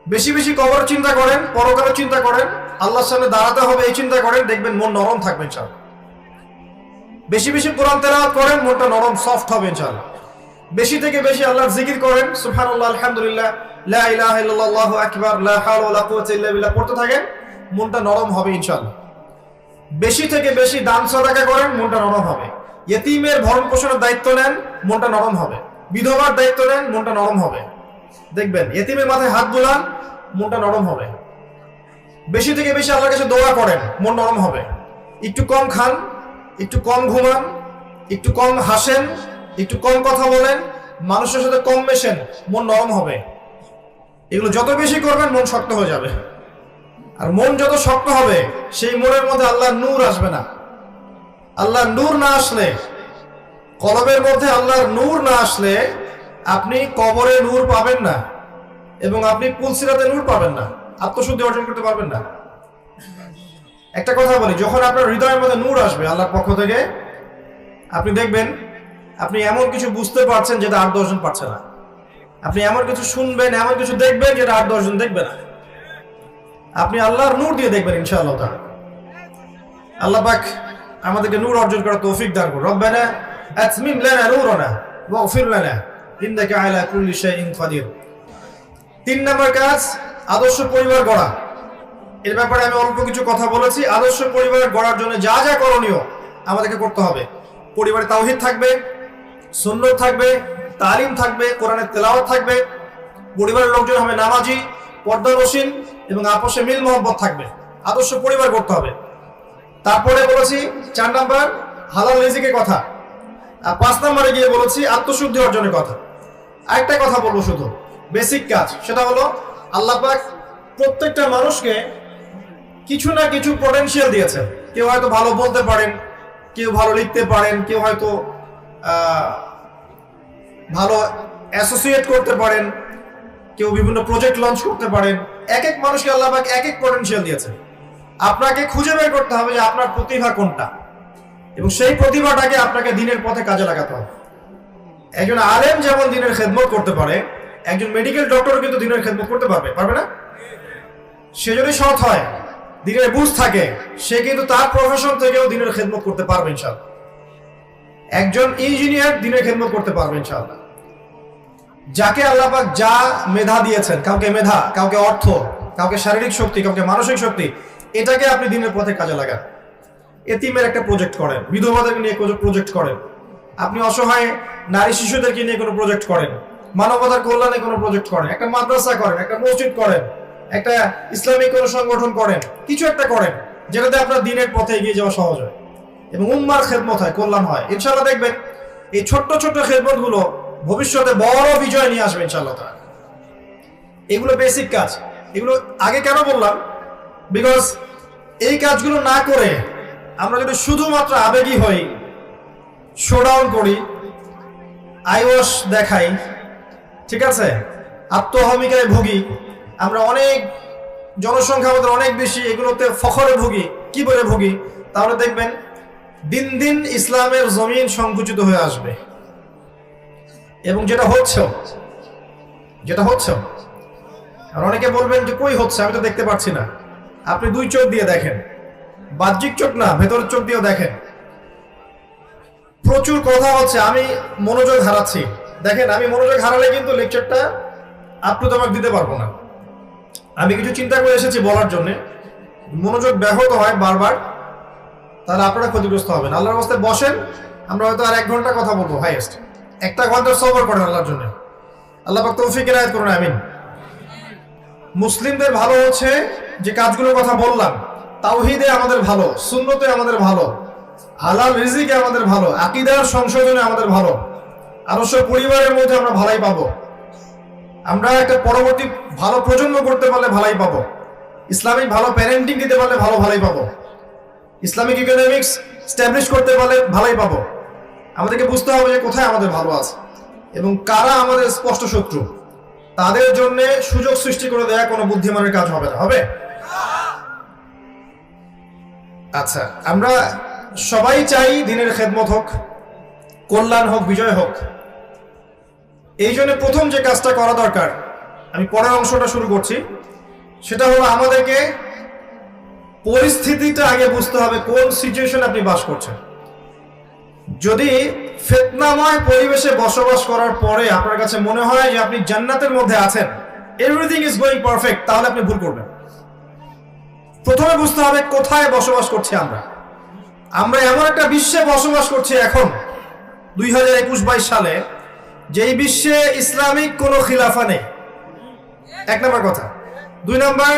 বেশি বেশি কবরের চিন্তা করেন, পরকালের চিন্তা করেন, আল্লাহর সামনে দাঁড়াতে হবে এই চিন্তা করেন, দেখবেন মন নরম থাকবে ইনশাআল্লাহ। বেশি বেশি কোরআন তেলাওয়াত করেন, মনটা নরম সফট হবে ইনশাআল্লাহ। বেশি থেকে বেশি আল্লাহর জিকির করেন, সুবহানাল্লাহ, আলহামদুলিল্লাহ, লা ইলাহা ইল্লাল্লাহ, আল্লাহু আকবার, লা হাওলা ওয়ালা কুওয়াতা ইল্লা বিল্লাহ পড়তে থাকেন, মনটা নরম হবে ইনশাআল্লাহ। বেশি থেকে বেশি দান সাদাকা করেন, মনটা নরম হবে। ইতিমের ভরণ পোষণের দায়িত্ব নেন, মনটা নরম হবে। বিধবার দায়িত্ব নেন, মনটা নরম হবে। দেখবেন ইতিমের মাথায় হাত বুলান, মনটা নরম হবে। বেশি থেকে বেশি আল্লাহর কাছে দোয়া করেন, মন নরম হবে। একটু কম খান, একটু কম ঘুমান, একটু কম হাসেন, একটু কম কথা বলেন, মানুষের সাথে কম মেশেন, মন নরম হবে। এগুলো যত বেশি করবেন মন শক্ত হয়ে যাবে। আর মন যত শক্ত হবে, সেই মনের মধ্যে আল্লাহর নূর আসবে না। আল্লাহর নূর না আসলে, কলবের মধ্যে আল্লাহর নূর না আসলে, আপনি কবরে নূর পাবেন না এবং আপনি পুলসিরাতে নূর পাবেন না, আত্মশুদ্ধি অর্জন করতে পারবেন না। একটা কথা বলি, যখন আপনার হৃদয়ের মধ্যে নূর আসবে আল্লাহর পক্ষ থেকে, আপনি দেখবেন আপনি এমন কিছু বুঝতে পারছেন যেটা 8-10 জন পারছে না। আপনি এমন কিছু শুনবেন, এমন কিছু দেখবেন যেটা 8-10 জন দেখবে না। আপনি আল্লাহর নূর দিয়ে দেখবেন ইনশাআল্লাহ তাআলা। আল্লাহ পাক আমাদেরকে নূর অর্জন করার তৌফিক দান করুন। রব্বানা আতমিম লানা নূরানা ওয়াগফির লানা ইন্নাকা আলা কুল্লি শাইইন কাদির। 3 নম্বর কাজ, আদর্শ পরিবার গড়া। এর ব্যাপারে আমি অল্প কিছু কথা বলেছি। আদর্শ পরিবার গড়ার জন্য যা যা করণীয় আমাদেরকে করতে হবে। পরিবারে তাওহীদ থাকবে, সুন্নাত থাকবে, তালিম থাকবে, কোরআনের তেলাওয়াত থাকবে, পরিবারের লোকজন হবে নামাজি, পর্দানশীল এবং আপসে মিল মহব্বত থাকবে। আদর্শ পরিবার করতে হবে। তারপরে বলেছি 4 নাম্বার, হালাল রিজিকের কথা, আর 5 নম্বরে গিয়ে বলেছি আত্মশুদ্ধি অর্জনের কথা। আরেকটা কথা বলবো, শুধু বেসিক কাজ, সেটা হলো আল্লাহ পাক প্রত্যেকটা মানুষকে কিছু না কিছু পটেনশিয়াল দিয়েছেন। কেউ হয়তো ভালো বলতে পারেন, কেউ ভালো লিখতে পারেন, কেউ হয়তো ভালো অ্যাসোসিয়েট করতে পারেন, কেউ বিভিন্ন প্রজেক্ট লঞ্চ করতে পারেন। এক এক মানুষকে আল্লাহ পাক এক এক পটেনশিয়াল দিয়েছেন। আপনাকে খুঁজে বের করতে হবে যে আপনার প্রতিভা কোনটা, এবং সেই প্রতিভাটাকে আপনাকে দিনের পথে কাজে লাগাতে হবে। একজন আলেম যেমন দিনের খেদমত করতে পারে, একজন মেডিকেল ডক্টরও কিন্তু দিনের খেদমত করতে পারবে, পারবে না? সে যদি সৎ হয়, দিনের বুঝ থাকে, সে কিন্তু তার প্রফেশন থেকেও দিনের খেদমত করতে পারবে ইনশাআল্লাহ। একজন ইঞ্জিনিয়ার দিনের খেদমত করতে পারবে ইনশাআল্লাহ। যাকে আল্লাহ পাক যা মেধা দিয়েছেন, কাউকে মেধা, কাউকে অর্থ, কাউকে শারীরিক শক্তি, কাউকে মানসিক শক্তি, এটাকে আপনি দিনের পথে কাজে লাগান। এতিমের একটা প্রজেক্ট করেন, বিধবাদেরকে নিয়ে প্রজেক্ট করেন, আপনি অসহায় নারী শিশুদেরকে নিয়ে কোনো প্রজেক্ট করেন, মানবতার কল্যাণে কোনো প্রজেক্ট করেন, একটা মাদ্রাসা করেন, একটা মসজিদ করেন, একটা ইসলামিক কোনো সংগঠন করেন, কিছু একটা করেন যেটাতে আপনার দিনের পথে এগিয়ে যাওয়া সহজ হয় এবং উম্মার খেদমত হয়, কল্যাণ হয়। ইনশাআল্লাহ দেখবেন এই ছোট্ট ছোট্ট খেদমত গুলো ভবিষ্যতে বড় বিজয় নিয়ে আসবে ইনশাআল্লাহ তাআলা। এগুলো বেসিক কাজ। এগুলো আগে কেন বললাম? বিকজ এই কাজগুলো না করে আমরা যদি শুধুমাত্র আবেগী হই, শোডাউন করি, আইওয়াশ দেখাই, ঠিক আছে, আত্মহমিকায় ভুগি, আমরা অনেক জনসংখ্যা আমাদের অনেক বেশি, এগুলোতে ফখরে ভুগি, কি বলে ভুগি, তাহলে দেখবেন দিন দিন ইসলামের জমিন সংকুচিত হয়ে আসবে। এবং যেটা হচ্ছে আর অনেকে বলবেন যে কই হচ্ছে, আমি তো দেখতে পাচ্ছি না। আপনি 2 চোখ দিয়ে দেখেন, বাহ্যিক চোখ না, ভেতরের চোখ দিয়েও দেখেন। প্রচুর কথা হচ্ছে, আমি মনোযোগ হারাচ্ছি। দেখেন, আমি মনোযোগ হারালে কিন্তু লেকচারটা আপনাদের দিতে পারবো না। আমি কিছু চিন্তা করে এসেছি বলার জন্য, মনোযোগ ব্যাহত হয় বারবার, তাহলে আপনারা ক্ষতিগ্রস্ত হবেন। আল্লাহর রাস্তায় বসেন, আমরা হয়তো আর 1 ঘন্টা কথা বলবো হাইয়েস্ট। 1 ঘন্টা সবর করেন আল্লাহর জন্য। আল্লাহ পাক তৌফিক ইনায়াত করুন, আমিন। মুসলিমদের ভালো হচ্ছে যে কাজগুলোর কথা বললাম, তাওহীদে আমাদের ভালো, সুন্নতে আমাদের ভালো, হালাল রিজিকে আমাদের ভালো, আকীদার সংশোধনে আমাদের ভালো, আদর্শ পরিবারের মধ্যে আমরা ভালাই পাবো, আমরা একটা পরবর্তী ভালো প্রজন্ম করতে পারলে ভালাই পাবো, ইসলামিক ভালো প্যারেন্টিং দিতে পারলে ভালাই পাবো, ইসলামিক ইকোনমিক্স স্ট্যাবলিশ করতে পারলে ভালাই পাবো। আমাদেরকে বুঝতে হবে যে কোথায় আমাদের ভালো আছে এবং কারা আমাদের স্পষ্ট শত্রু। তাদের জন্য সুযোগ সৃষ্টি করে দেয়া কোনো বুদ্ধিমানের কাজ হবে না, হবে? আচ্ছা, আমরা সবাই চাই দিনের খেদমত হোক, কল্যাণ হোক, বিজয় হোক। এই জন্য প্রথম যে কাজটা করা দরকার, আমি পরের অংশটা শুরু করছি, সেটা হলো আমাদেরকে পরিস্থিতিটা আগে বুঝতে হবে, কোন সিচুয়েশন আপনি বাস করছেন। যদি ফিতনাময় পরিবেশে বসবাস করার পরে আপনার কাছে মনে হয় যে আপনি জান্নাতের মধ্যে আছেন, এভরিথিং ইজ গোয়িং পারফেক্ট, তাহলে আপনি ভুল করবেন। প্রথমে বুঝতে হবে কোথায় বসবাস করছি আমরা। আমরা এমন একটা বিশ্বে বসবাস করছি এখন 2021-22 সালে, যেই বিশ্বে ইসলামিক কোনো খিলাফা নেই, 1 নম্বর কথা। 2 নম্বর,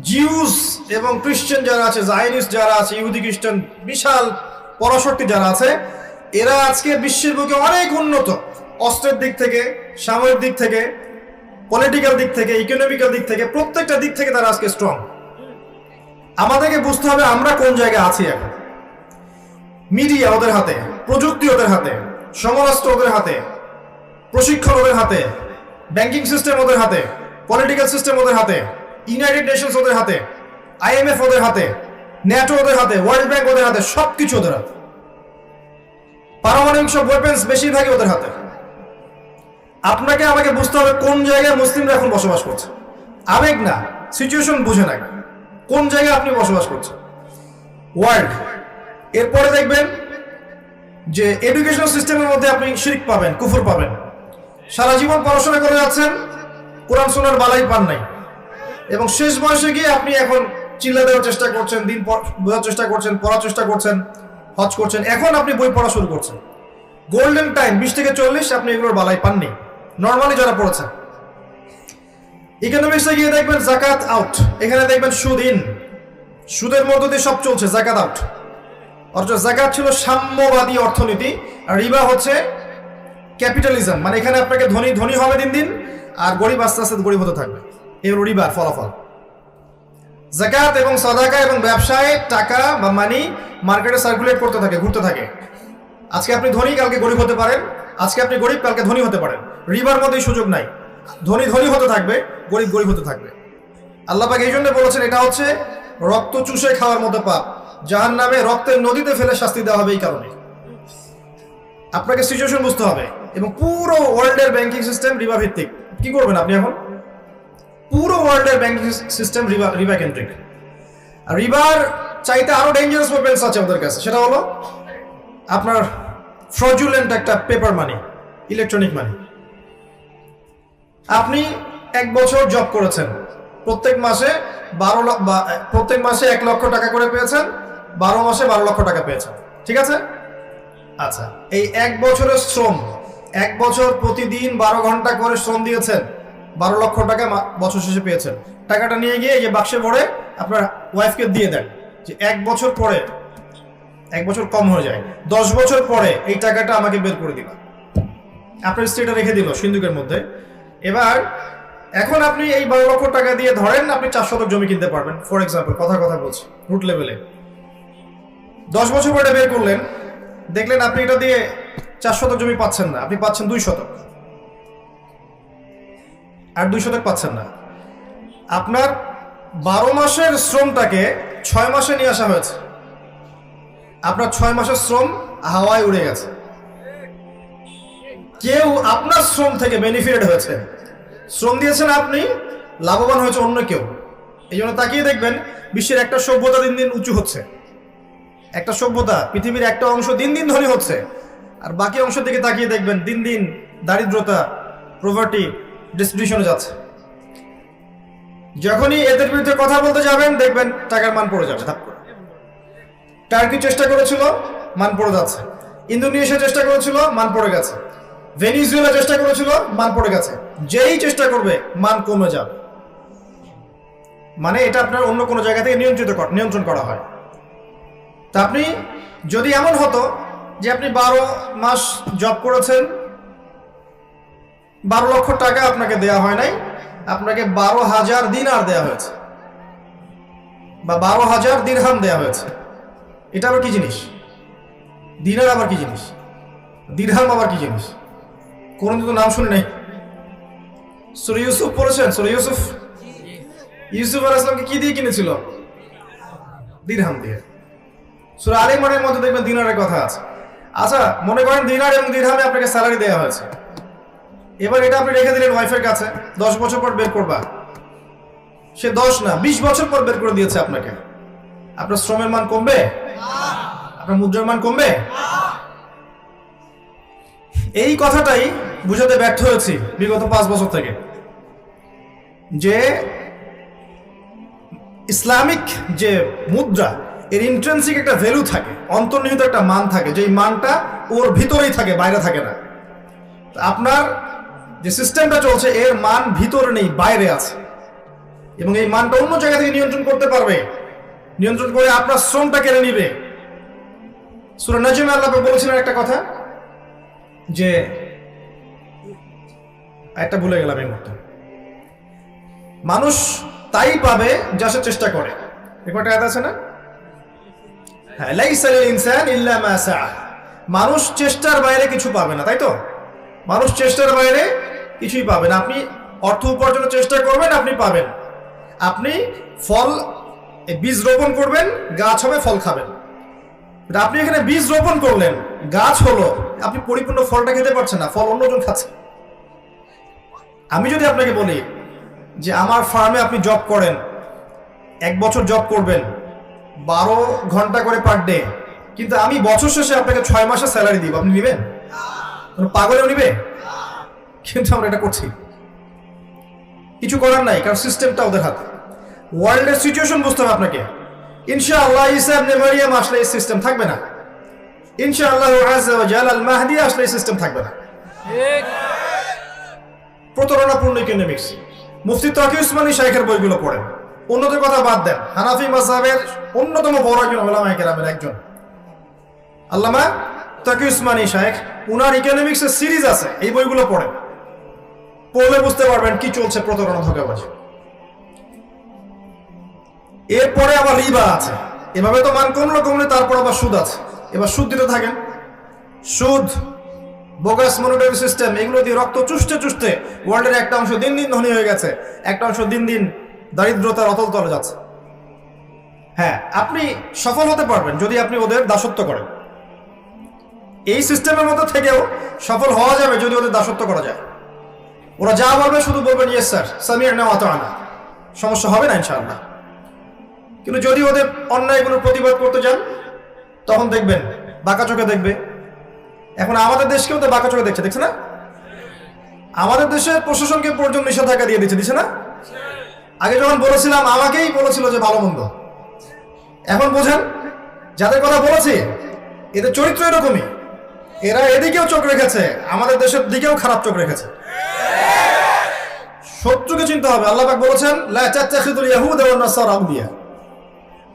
জিউস এবং খ্রিস্টান যারা আছে, জায়নিস্ট যারা আছে, ইহুদি খ্রিস্টান বিশাল পরাশক্তি যারা আছে, এরা আজকে বিশ্বের বুকে অনেক উন্নত, অস্ত্রের দিক থেকে, সামরিক দিক থেকে, পলিটিক্যাল দিক থেকে, ইকোনমিক্যাল দিক থেকে, প্রত্যেকটা দিক থেকে তারা আজকে স্ট্রং। আমাদেরকে বুঝতে হবে আমরা কোন জায়গায় আছি এখন। মিডিয়া ওদের হাতে, প্রযুক্তি ওদের হাতে, সমরাস্ত্র ওদের হাতে, প্রশিক্ষণ ওদের হাতে, ব্যাংকিং সিস্টেম ওদের হাতে, পলিটিক্যাল সিস্টেম ওদের হাতে, ইউনাইটেড নেশনস ওদের হাতে, IMF ওদের হাতে, ন্যাটো ওদের হাতে, ওয়ার্ল্ড ব্যাংক ওদের হাতে, সবকিছু ওদের হাতে। পারমাণবিক সব ওয়েপন্স বেশিরভাগই ওদের হাতে। আপনাকে আমাকে বুঝতে হবে কোন জায়গায় মুসলিমরা এখন বসবাস করছে। আবেগ না, সিচুয়েশন বুঝে না, কোন জায়গায় আপনি বসবাস করছেন ওয়ার্ল্ড। এরপরে দেখবেন যে এডুকেশনাল সিস্টেমের মধ্যে আপনি শিরক পাবেন, কুফর পাবেন। সারা জীবন পড়াশোনা করে যাচ্ছেন, কোরআন সুন্নাহর বালাই পান নাই, এবং শেষ বয়সে গিয়ে আপনি এখন চিল্লা দেওয়ার চেষ্টা করছেন, দিন বোঝার চেষ্টা করছেন, পড়ার চেষ্টা করছেন, হজ করছেন। এখন আপনি বই পড়া শুরু করছেন। গোল্ডেন টাইম 20 থেকে 40 আপনি এগুলোর বালাই পাননি, নর্মালি যারা পড়েছেন। ইকোনমিক্সে গিয়ে দেখবেন জাকাত আউট, এখানে দেখবেন সুদ ইন, সুদের মধ্য দিয়ে সব চলছে, জাকাত আউট। অথচ যাকাত ছিল সাম্যবাদী অর্থনীতি, আর রিবা হচ্ছে ক্যাপিটালিজম, মানে এখানে আপনাকে ধনী ধনী হবে দিন দিন, আর গরিব আস্তে আস্তে গরিব হতে থাকবে। এই হলো রিবার ফলাফল। যাকাত এবং সাদাকা এবং ব্যবসায় টাকা বা মানি মার্কেটে সার্কুলেট করতে থাকে, ঘুরতে থাকে। আজকে আপনি ধনী, কালকে গরিব হতে পারেন, আজকে আপনি গরিব, কালকে ধনী হতে পারেন। রিবার মধ্যে সুযোগ নাই, ধনী ধনী হতে থাকবে, গরিব গরিব হতে থাকবে। আল্লাহ পাক এই জন্য বলেছেন এটা হচ্ছে রক্ত চুষে খাওয়ার মতো পাপ, জাহান্নামে রক্তের নদীতে ফেলে শাস্তি দেওয়া হবে। এই কারণে আপনাকে সিচুয়েশন বুঝতে হবে। এবং পুরো ওয়ার্ল্ডের ব্যাংকিং সিস্টেম রিবা ভিত্তিক। কি করবেন আপনি এখন? পুরো ওয়ার্ল্ডের ব্যাংকিং সিস্টেম রিবা কেন্দ্রিক। আর রিবার চাইতে আরো ডেঞ্জারাস ওয়েপেন্স আছে ওদের কাছে, সেটা হলো আপনার ফ্রডুলেন্ট একটা পেপার মানি, ইলেকট্রনিক মানি। আপনি 1 বছর জব করেছেন, প্রত্যেক মাসে 1 লক্ষ টাকা করে পেয়েছেন, 12 মাসে 12 লক্ষ টাকা পেয়েছেন, ঠিক আছে? আচ্ছা, এই 1 বছরের শ্রম, 1 বছর প্রতিদিন 12 ঘন্টা করে শ্রম দিয়েছেন, 12 লক্ষ টাকা বছর শেষে পেয়েছেন। টাকাটা নিয়ে গিয়ে এই যে বাক্সে ভরে আপনার ওয়াইফকে দিয়ে দেন, যে 1 বছর পরে, 1 বছর কম হয়ে যায়, 10 বছর পরে এই টাকাটা আমাকে বের করে দিবা। আপনার স্ত্রীটা রেখে দিল সিন্ধুকের মধ্যে। এবার এখন আপনি এই 12 লক্ষ টাকা দিয়ে ধরেন আপনি 4 শতক জমি কিনতে পারবেন, ফর এক্সাম্পল, কথা বলছি রুট লেভেলে। 10 বছর পরে বের করলেন, দেখলেন আপনি এটা দিয়ে 4 শতক জমি পাচ্ছেন না, আপনি পাচ্ছেন 2 শতক, আর 2 শতক পাচ্ছেন না। আপনার 12 মাসের শ্রমটাকে 6 মাসে নিয়ে আসা হয়েছে, আপনার 6 মাসের শ্রম হাওয়ায় উড়ে গেছে। কেউ আপনার শ্রম থেকে বেনিফিটেড হয়েছে, শ্রম দিয়েছেন আপনি, লাভবান হয়েছে অন্য কেউ। এই জন্য তাকিয়ে দেখবেন বিশ্বের একটা সভ্যতা দিন দিন উঁচু হচ্ছে, একটা সভ্যতা, পৃথিবীর একটা অংশ দিন দিন ধনী হচ্ছে, আর বাকি অংশের দিকে তাকিয়ে দেখবেন দিন দিন দারিদ্রতা, প্রভার্টি, ডিস্ট্রিবিউশনে যাচ্ছে। যখনই এদের বিরুদ্ধে কথা বলতে যাবেন দেখবেন টাকার মান পড়ে যাবে। টার্কি চেষ্টা করেছিল, মান পড়ে যাচ্ছে। ইন্দোনেশিয়া চেষ্টা করেছিল, মান পড়ে গেছে। ভেনিজুয়েলা চেষ্টা করেছিল, মান পড়ে গেছে। যেই চেষ্টা করবে মান কমে যাবে। মানে এটা আপনার অন্য কোনো জায়গা থেকে নিয়ন্ত্রণ করা হয়। তা আপনি যদি এমন হতো যে আপনি 12 মাস জব করেছেন, 12 লক্ষ টাকা আপনাকে দেয়া হয় নাই, আপনাকে 12,000 দিনার দেয়া হয়েছে, বা 12,000 দিরহাম দেয়া হয়েছে। এটা আবার কি জিনিস? দিনার আবার কি জিনিস? দিরহাম আবার কি জিনিস? কোনদিন তো নাম শুনে নাই। সূরা ইউসুফ পড়েছেন? সূরা ইউসুফ আলাইহিস সালামকে কি দিয়ে কিনেছিল? দিরহাম দিয়ে। সূরা আলে ইমরানের মধ্যে দেখবেন দিনারের কথা আছে। আচ্ছা, মনে করেন দিনার এবং দিরহামে আপনাকে স্যালারি দেওয়া হয়েছে। এবার এটা আপনি রেখে দিলেন ওয়াইফের কাছে, 10 বছর পর বের করবা। সে 10 না 20 বছর পর বের করে দিয়েছে আপনাকে। আপনার শ্রমের মান কমবে? আপনার মুদ্রার মান কমবে? এই কথাটাই বুঝাতে ব্যর্থ হয়েছি বিগত 5 বছর থেকে, যে ইসলামিক যে মুদ্রা, এর ইন্ট্রিনসিক একটা ভ্যালু থাকে, অন্তর্নিহিত একটা মান থাকে, যে মানটা ওর ভিতরেই থাকে, বাইরে থাকে না। আপনার যে সিস্টেমটা চলছে এর মান ভিতরে নেই, বাইরে আছে, এবং এই মানটা অন্য জায়গা থেকে নিয়ন্ত্রণ করতে পারবে, নিয়ন্ত্রণ করে আপনার শ্রমটা কেড়ে নিবে। সূরা নাজমে আল্লাহ বলেছিলেন একটা কথা, যে একটা ভুলে গেলাম এই মুহূর্তে, মানুষ তাই পাবে যা সে চেষ্টা করে। একটা আয়াত আছে না, হ্যাঁ, লাইসা লিল ইনসান ইল্লা মা সাআ। মানুষ চেষ্টার বাইরে কিছু পাবে না, তাই তো? মানুষ চেষ্টার বাইরে কিছুই পাবে না। আপনি অর্থ উপার্জনের চেষ্টা করবেন, আপনি পাবেন। আপনি ফল, বীজ রোপণ করবেন, গাছ হবে, ফল খাবেন। আপনি এখানে বীজ রোপণ করলেন, গাছ হলো, আপনি পরিপূর্ণ ফলটা খেতে পারছেন না, ফল অন্যজন খাচ্ছে। আমি যদি আপনাকে বলি যে আমার ফার্মে আপনি জব করেন, 1 বছর জব করবেন, 12 ঘন্টা করে পার ডে, কিন্তু আমি বছর শেষে আপনাকে 6 মাসের স্যালারি দিব, আপনি নেবেন? পাগলেও নিবে? কিন্তু আমরা এটা করছি, কিছু করার নাই, কারণ সিস্টেমটা ওদের হাতে। ওয়ার্ল্ডের সিচুয়েশন বুঝতে হবে আপনাকে। ইনশাআল্লাহ ঈসা ইবনে মারইয়াম আসলে এই সিস্টেম থাকবে না। ইনশাআল্লাহ আযজা ওয়া জাল আল মাহদি আসলে এই সিস্টেম থাকবে না। ঠিক। প্রতারণাপূর্ণ ইকোনমিক্স। মুফতি তাকি উসমানী শাইখের বইগুলো পড়েন, অন্যদের কথা বাদ দেন। হানাফি মাযহাবের অন্যতম বড় একজন উলামায়ে কেরামের একজন, আল্লামা তাকি উসমানী শায়েখ, উনার ইকোনমিক্সের সিরিজ আছে, এই বইগুলো পড়লে বুঝতে পারবেন কি চলছে প্রতারণা ধোঁকাবাজি। এরপরে আবার রিবা আছে, এভাবে তো মান কমলে তারপর আবার সুদ আছে। এবার সুদ দিতে থাকেন, সুদ, বোগাস মনিটরি সিস্টেম, এগুলো দিয়ে রক্ত চুষতে ওয়ার্ল্ডের একটা অংশ দিন দিন ধনী হয়ে গেছে, একটা অংশ দিন দিন দারিদ্রতার অতল তলে যাচ্ছে। হ্যাঁ, আপনি সফল হতে পারবেন যদি আপনি ওদের দাসত্ব করেন। এই সিস্টেমের মধ্যে থেকেও সফল হওয়া যাবে যদি ওদের দাসত্ব করা যায়। ওরা যা বলবে শুধু বলবেন ইয়েস স্যার, সামি'না ওয়া আতা'না, সমস্যা হবে না ইনশাআল্লাহ। কিন্তু যদি ওদের অন্যায়গুলোর প্রতিবাদ করতে যান, তখন দেখবেন বাঁকা চোখে দেখবে। এখন আমাদের দেশকেও তো বাঁকা চোখে দেখছে না? আমাদের দেশের প্রশাসনকে পর্যন্ত নিষেধাজ্ঞা দিয়ে দিচ্ছে না? আগে যখন বলেছিলাম আমাকেই বলেছিল যে ভালো মন্দ, এখন বোঝেন যাদের কথা বলেছি এদের চরিত্র এরকমই, এরা এদিকেও চোখ রেখেছে, আমাদের দেশের দিকেও খারাপ চোখ রেখেছে। শত্রুকে চিনতে হবে। আল্লাহ পাক বলেছেন লা তাত্তাখিযুল ইয়াহুদা ওয়ান নাসারা আউলিয়া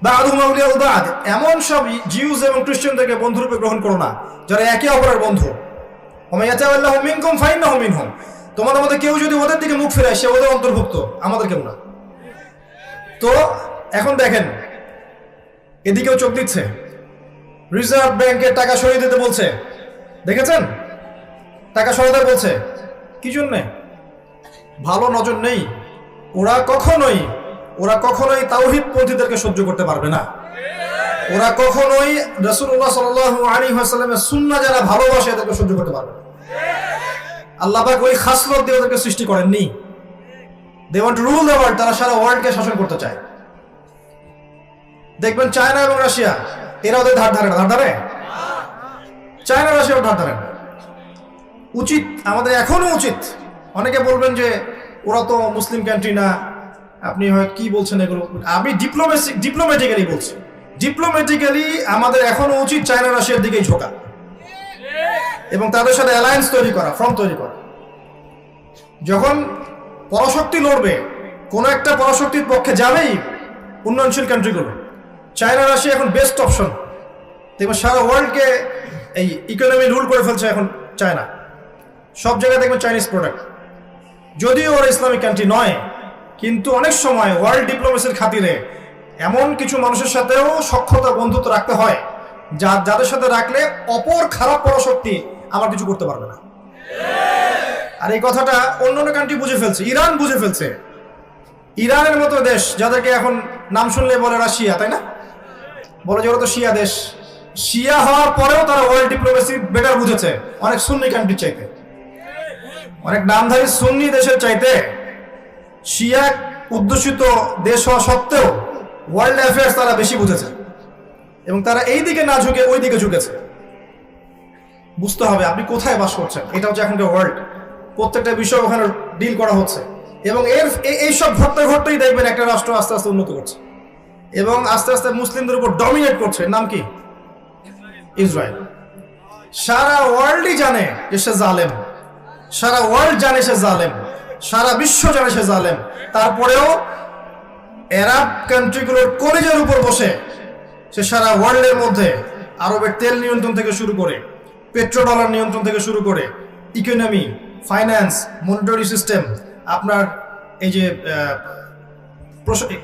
বা'দুহুম আউলিয়া বা'দ, এমন সব জিউস এবং খ্রিস্টানদেরকে বন্ধুরূপে গ্রহণ করো না যারা একে অপরের বন্ধু। ওয়া মান ইয়াতাওয়াল্লাহুম মিনকুম ফাইন্নাহু মিনহুম, তোমাদের মধ্যে কেউ যদি ওদের দিকে মুখ ফেরায় সে ওদের অন্তর্ভুক্ত, আমাদের কেউ না। তো এখন দেখেন এদিকেও চোখ দিচ্ছে, রিজার্ভ ব্যাংকের টাকা সরিয়ে দিতে বলছে, দেখেছেন? টাকা সরাতে বলছে, কি জন্যে? ভালো নজর নেই। ওরা কখনোই তাওহীদপন্থীদেরকে সহ্য করতে পারবে না। ওরা কখনোই রাসূলুল্লাহ সাল্লাল্লাহু আলাইহি ওয়াসাল্লামের সুন্নাহ যারা ভালোবাসে এদেরকে সহ্য করতে পারবে না। আল্লাহ পাক ওই খাসলত দিয়ে ওদেরকে সৃষ্টি করেননি। They want to rule the world, তারা সারা ওয়ার্ল্ডকে শাসন করতে চায়। দেখবেন চায়না এবং রাশিয়া, এরা ওদের ধার ধারে চায়না রাশিয়াও ধার ধারে। উচিত, আমাদের এখনো উচিত। অনেকে বলবেন যে ওরা তো মুসলিম কান্ট্রি না, আপনি হয়তো কি বলছেন এগুলো। আমি ডিপ্লোম্যাটিক্যালি বলছি, ডিপ্লোম্যাটিক্যালি আমাদের এখনো উচিত চায়না রাশিয়ার দিকেই ঝোঁকা এবং তাদের সাথে অ্যালায়েন্স তৈরি করা, ফ্রন্ট তৈরি করা। যখন পরাশক্তি লড়বে, কোনো একটা পরাশক্তির পক্ষে যাবেই উন্নয়নশীল কান্ট্রিগুলো। চায়না রাশিয়া এখন বেস্ট অপশন। দেখবেন সারা ওয়ার্ল্ডকে এই ইকোনমি রুল করে ফেলছে এখন চায়না। সব জায়গায় দেখবেন চাইনিজ প্রোডাক্ট। যদিও ওরা ইসলামিক কান্ট্রি নয়, কিন্তু অনেক সময় ওয়ার্ল্ড ডিপ্লোমেসির খাতিরে এমন কিছু মানুষের সাথেও সখ্যতা, বন্ধুত্ব রাখতে হয় যাদের সাথে রাখলে অপর খারাপ পরাশক্তি আমার কিছু করতে পারবে না। আর এই কথাটা অন্য কান্ট্রি বুঝে ফেলছে, ইরান বুঝে ফেলছে। ইরানের মতো দেশ যাদেরকে এখন নাম শুনলে বলে রাশিয়া, তাই না? বলে যে ওরা তো শিয়া দেশ। শিয়া হওয়ার পরেও তারা ওয়ার্ল্ড ডিপ্লোমেসি বেটার বুঝেছে অনেক সুন্নি কান্ট্রির চাইতে, অনেক নামধারী সুন্নি দেশের চাইতে। শিয়া উদ্দেশিত দেশ হওয়া সত্ত্বেও ওয়ার্ল্ড অ্যাফেয়ার্স তারা বেশি বুঝেছে এবং তারা এই দিকে না ঝুঁকে ওই দিকে ঝুঁকেছে। বুঝতে হবে আপনি কোথায় বাস করছেন। এটা হচ্ছে এখনকার ওয়ার্ল্ড, প্রত্যেকটা বিষয় ওখানে ডিল করা হচ্ছে এবং এইসব ঘটতেই দেখবেন একটা রাষ্ট্র আস্তে আস্তে উন্নত করছে এবং আস্তে আস্তে মুসলিমদের উপর ডমিনেট করছে। নাম কি? ইসরায়েল। সারা ওয়ার্ল্ডই জানে যে সে জালেম, সারা ওয়ার্ল্ড জানে সে জালেম, সারা বিশ্ব জানে সে জালেম। তারপরেও আরব কান্ট্রিগুলোর কলেজের উপর বসে সে সারা ওয়ার্ল্ডের মধ্যে আরবের তেল নিয়ন্ত্রণ থেকে শুরু করে, পেট্রোডলার নিয়ন্ত্রণ থেকে শুরু করে, ইকোনমি, ফাইন্যান্স, মনিটরি সিস্টেম, আপনার এই যে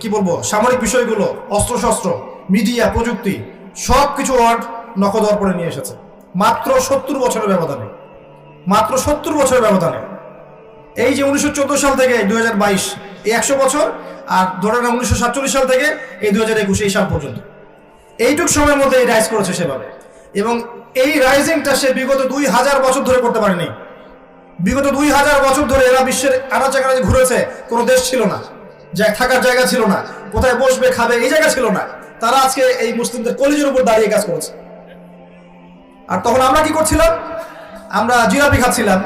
কি বলবো সামরিক বিষয়গুলো, অস্ত্রশস্ত্র, মিডিয়া, প্রযুক্তি, সব কিছু ওয়ার্ল্ড নখদর করে নিয়ে এসেছে মাত্র 70 বছরের ব্যবধানে। মাত্র 70 বছরের ব্যবধানে। এই যে 1914 সাল থেকে 2022, এই 100 বছর, আর ধরে না 1947 সাল থেকে এই 2021 এই সাল পর্যন্ত, এইটুক সময়ের মধ্যে এই রাইজ করেছে সেভাবে। এবং এই রাইজিংটা সে বিগত 2000 বছর ধরে করতে পারেনি। বিগত 2000 বছর ধরে এরা বিশ্বের আনাচে কানাচে ঘুরেছে, কোনো দেশ ছিল না, থাকার জায়গা ছিল না, কোথায় বসবে খাবে এই জায়গা ছিল না। তারা আজকে এই মুসলিমদের কলিজের উপর দাঁড়িয়ে কাজ করেছে। আর তখন আমরা কি করছিলাম? আমরা জিলাপি খাচ্ছিলাম,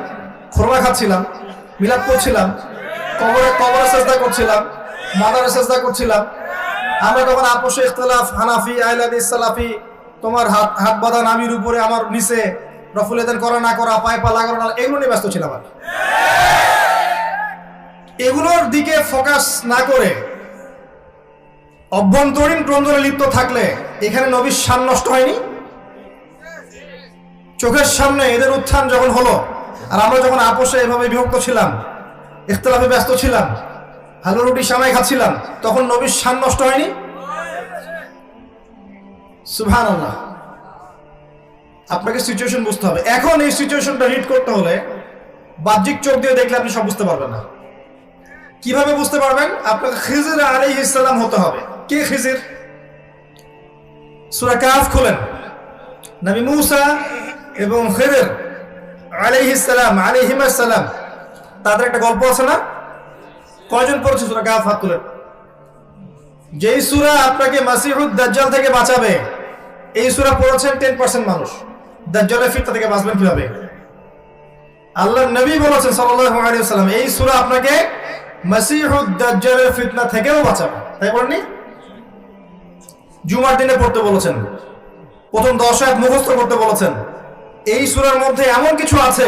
খোরমা খাচ্ছিলাম, মিলাদ করছিলাম, কবরে সেজদা করছিলাম, মাদারে সেজদা করছিলাম। আমরা তখন আপোষে ইখতিলাফ, হানাফি, আহলে সালাফি, তোমার হাত বাঁধা নামির উপরে আমার নিচে, রফুল এদান করা না করা, পায়ে পা লাগানো না, এগুলো নিয়ে ব্যস্ত ছিলাম। আর এগুলোর দিকে ফোকাস না করে অভ্যন্তরীণ দ্বন্দ্বে লিপ্ত থাকলে এখানে নবীর শান নষ্ট হয়নি? চোখের সামনে এদের উত্থান যখন হলো, আর আমরা যখন আপোষে এভাবে বিভক্ত ছিলাম, ইখতিলাফে ব্যস্ত ছিলাম, হালুয়া রুটি সামাই খাচ্ছিলাম, তখন নবীর শান নষ্ট হয়নি? সুবহানাল্লাহ। আপনাকে সিচুয়েশন বুঝতে হবে। এখন এই সিচুয়েশনটা রিড করতে হলে বাহ্যিক চোখ দিয়ে দেখলে আপনি সব বুঝতে পারবেন না। কিভাবে বুঝতে পারবেন? আপনাকে খিজির আলাইহিস সালাম হতে হবে। কে খিজির? সূরা কাহফ খুলেন। নবী মূসা এবং খিজির আলাইহিস সালাম তাদের একটা গল্প আছে না? কয়জন পড়েছে সূরা কাহফ? হাত তুলেন। যেই সূরা আপনাকে মাসিহুদ দাজ্জাল থেকে বাঁচাবে, এই সূরা পড়েছেন 10% মানুষ। দাজ্জালের ফিতনা থেকে বাঁচবেন কিভাবে? আল্লাহর নবী বলেছেন সাল্লাল্লাহু আলাইহি ওয়াসাল্লাম, এই সূরা আপনাকে মাসিহুদ দাজ্জালের ফিতনা থেকেও বাঁচাবে। তাই বলেননি? জুমার দিনে পড়তে বলেছেন, প্রথম 10 আয়াত মুখস্থ করতে বলেছেন। এই সূরার মধ্যে এমন কিছু আছে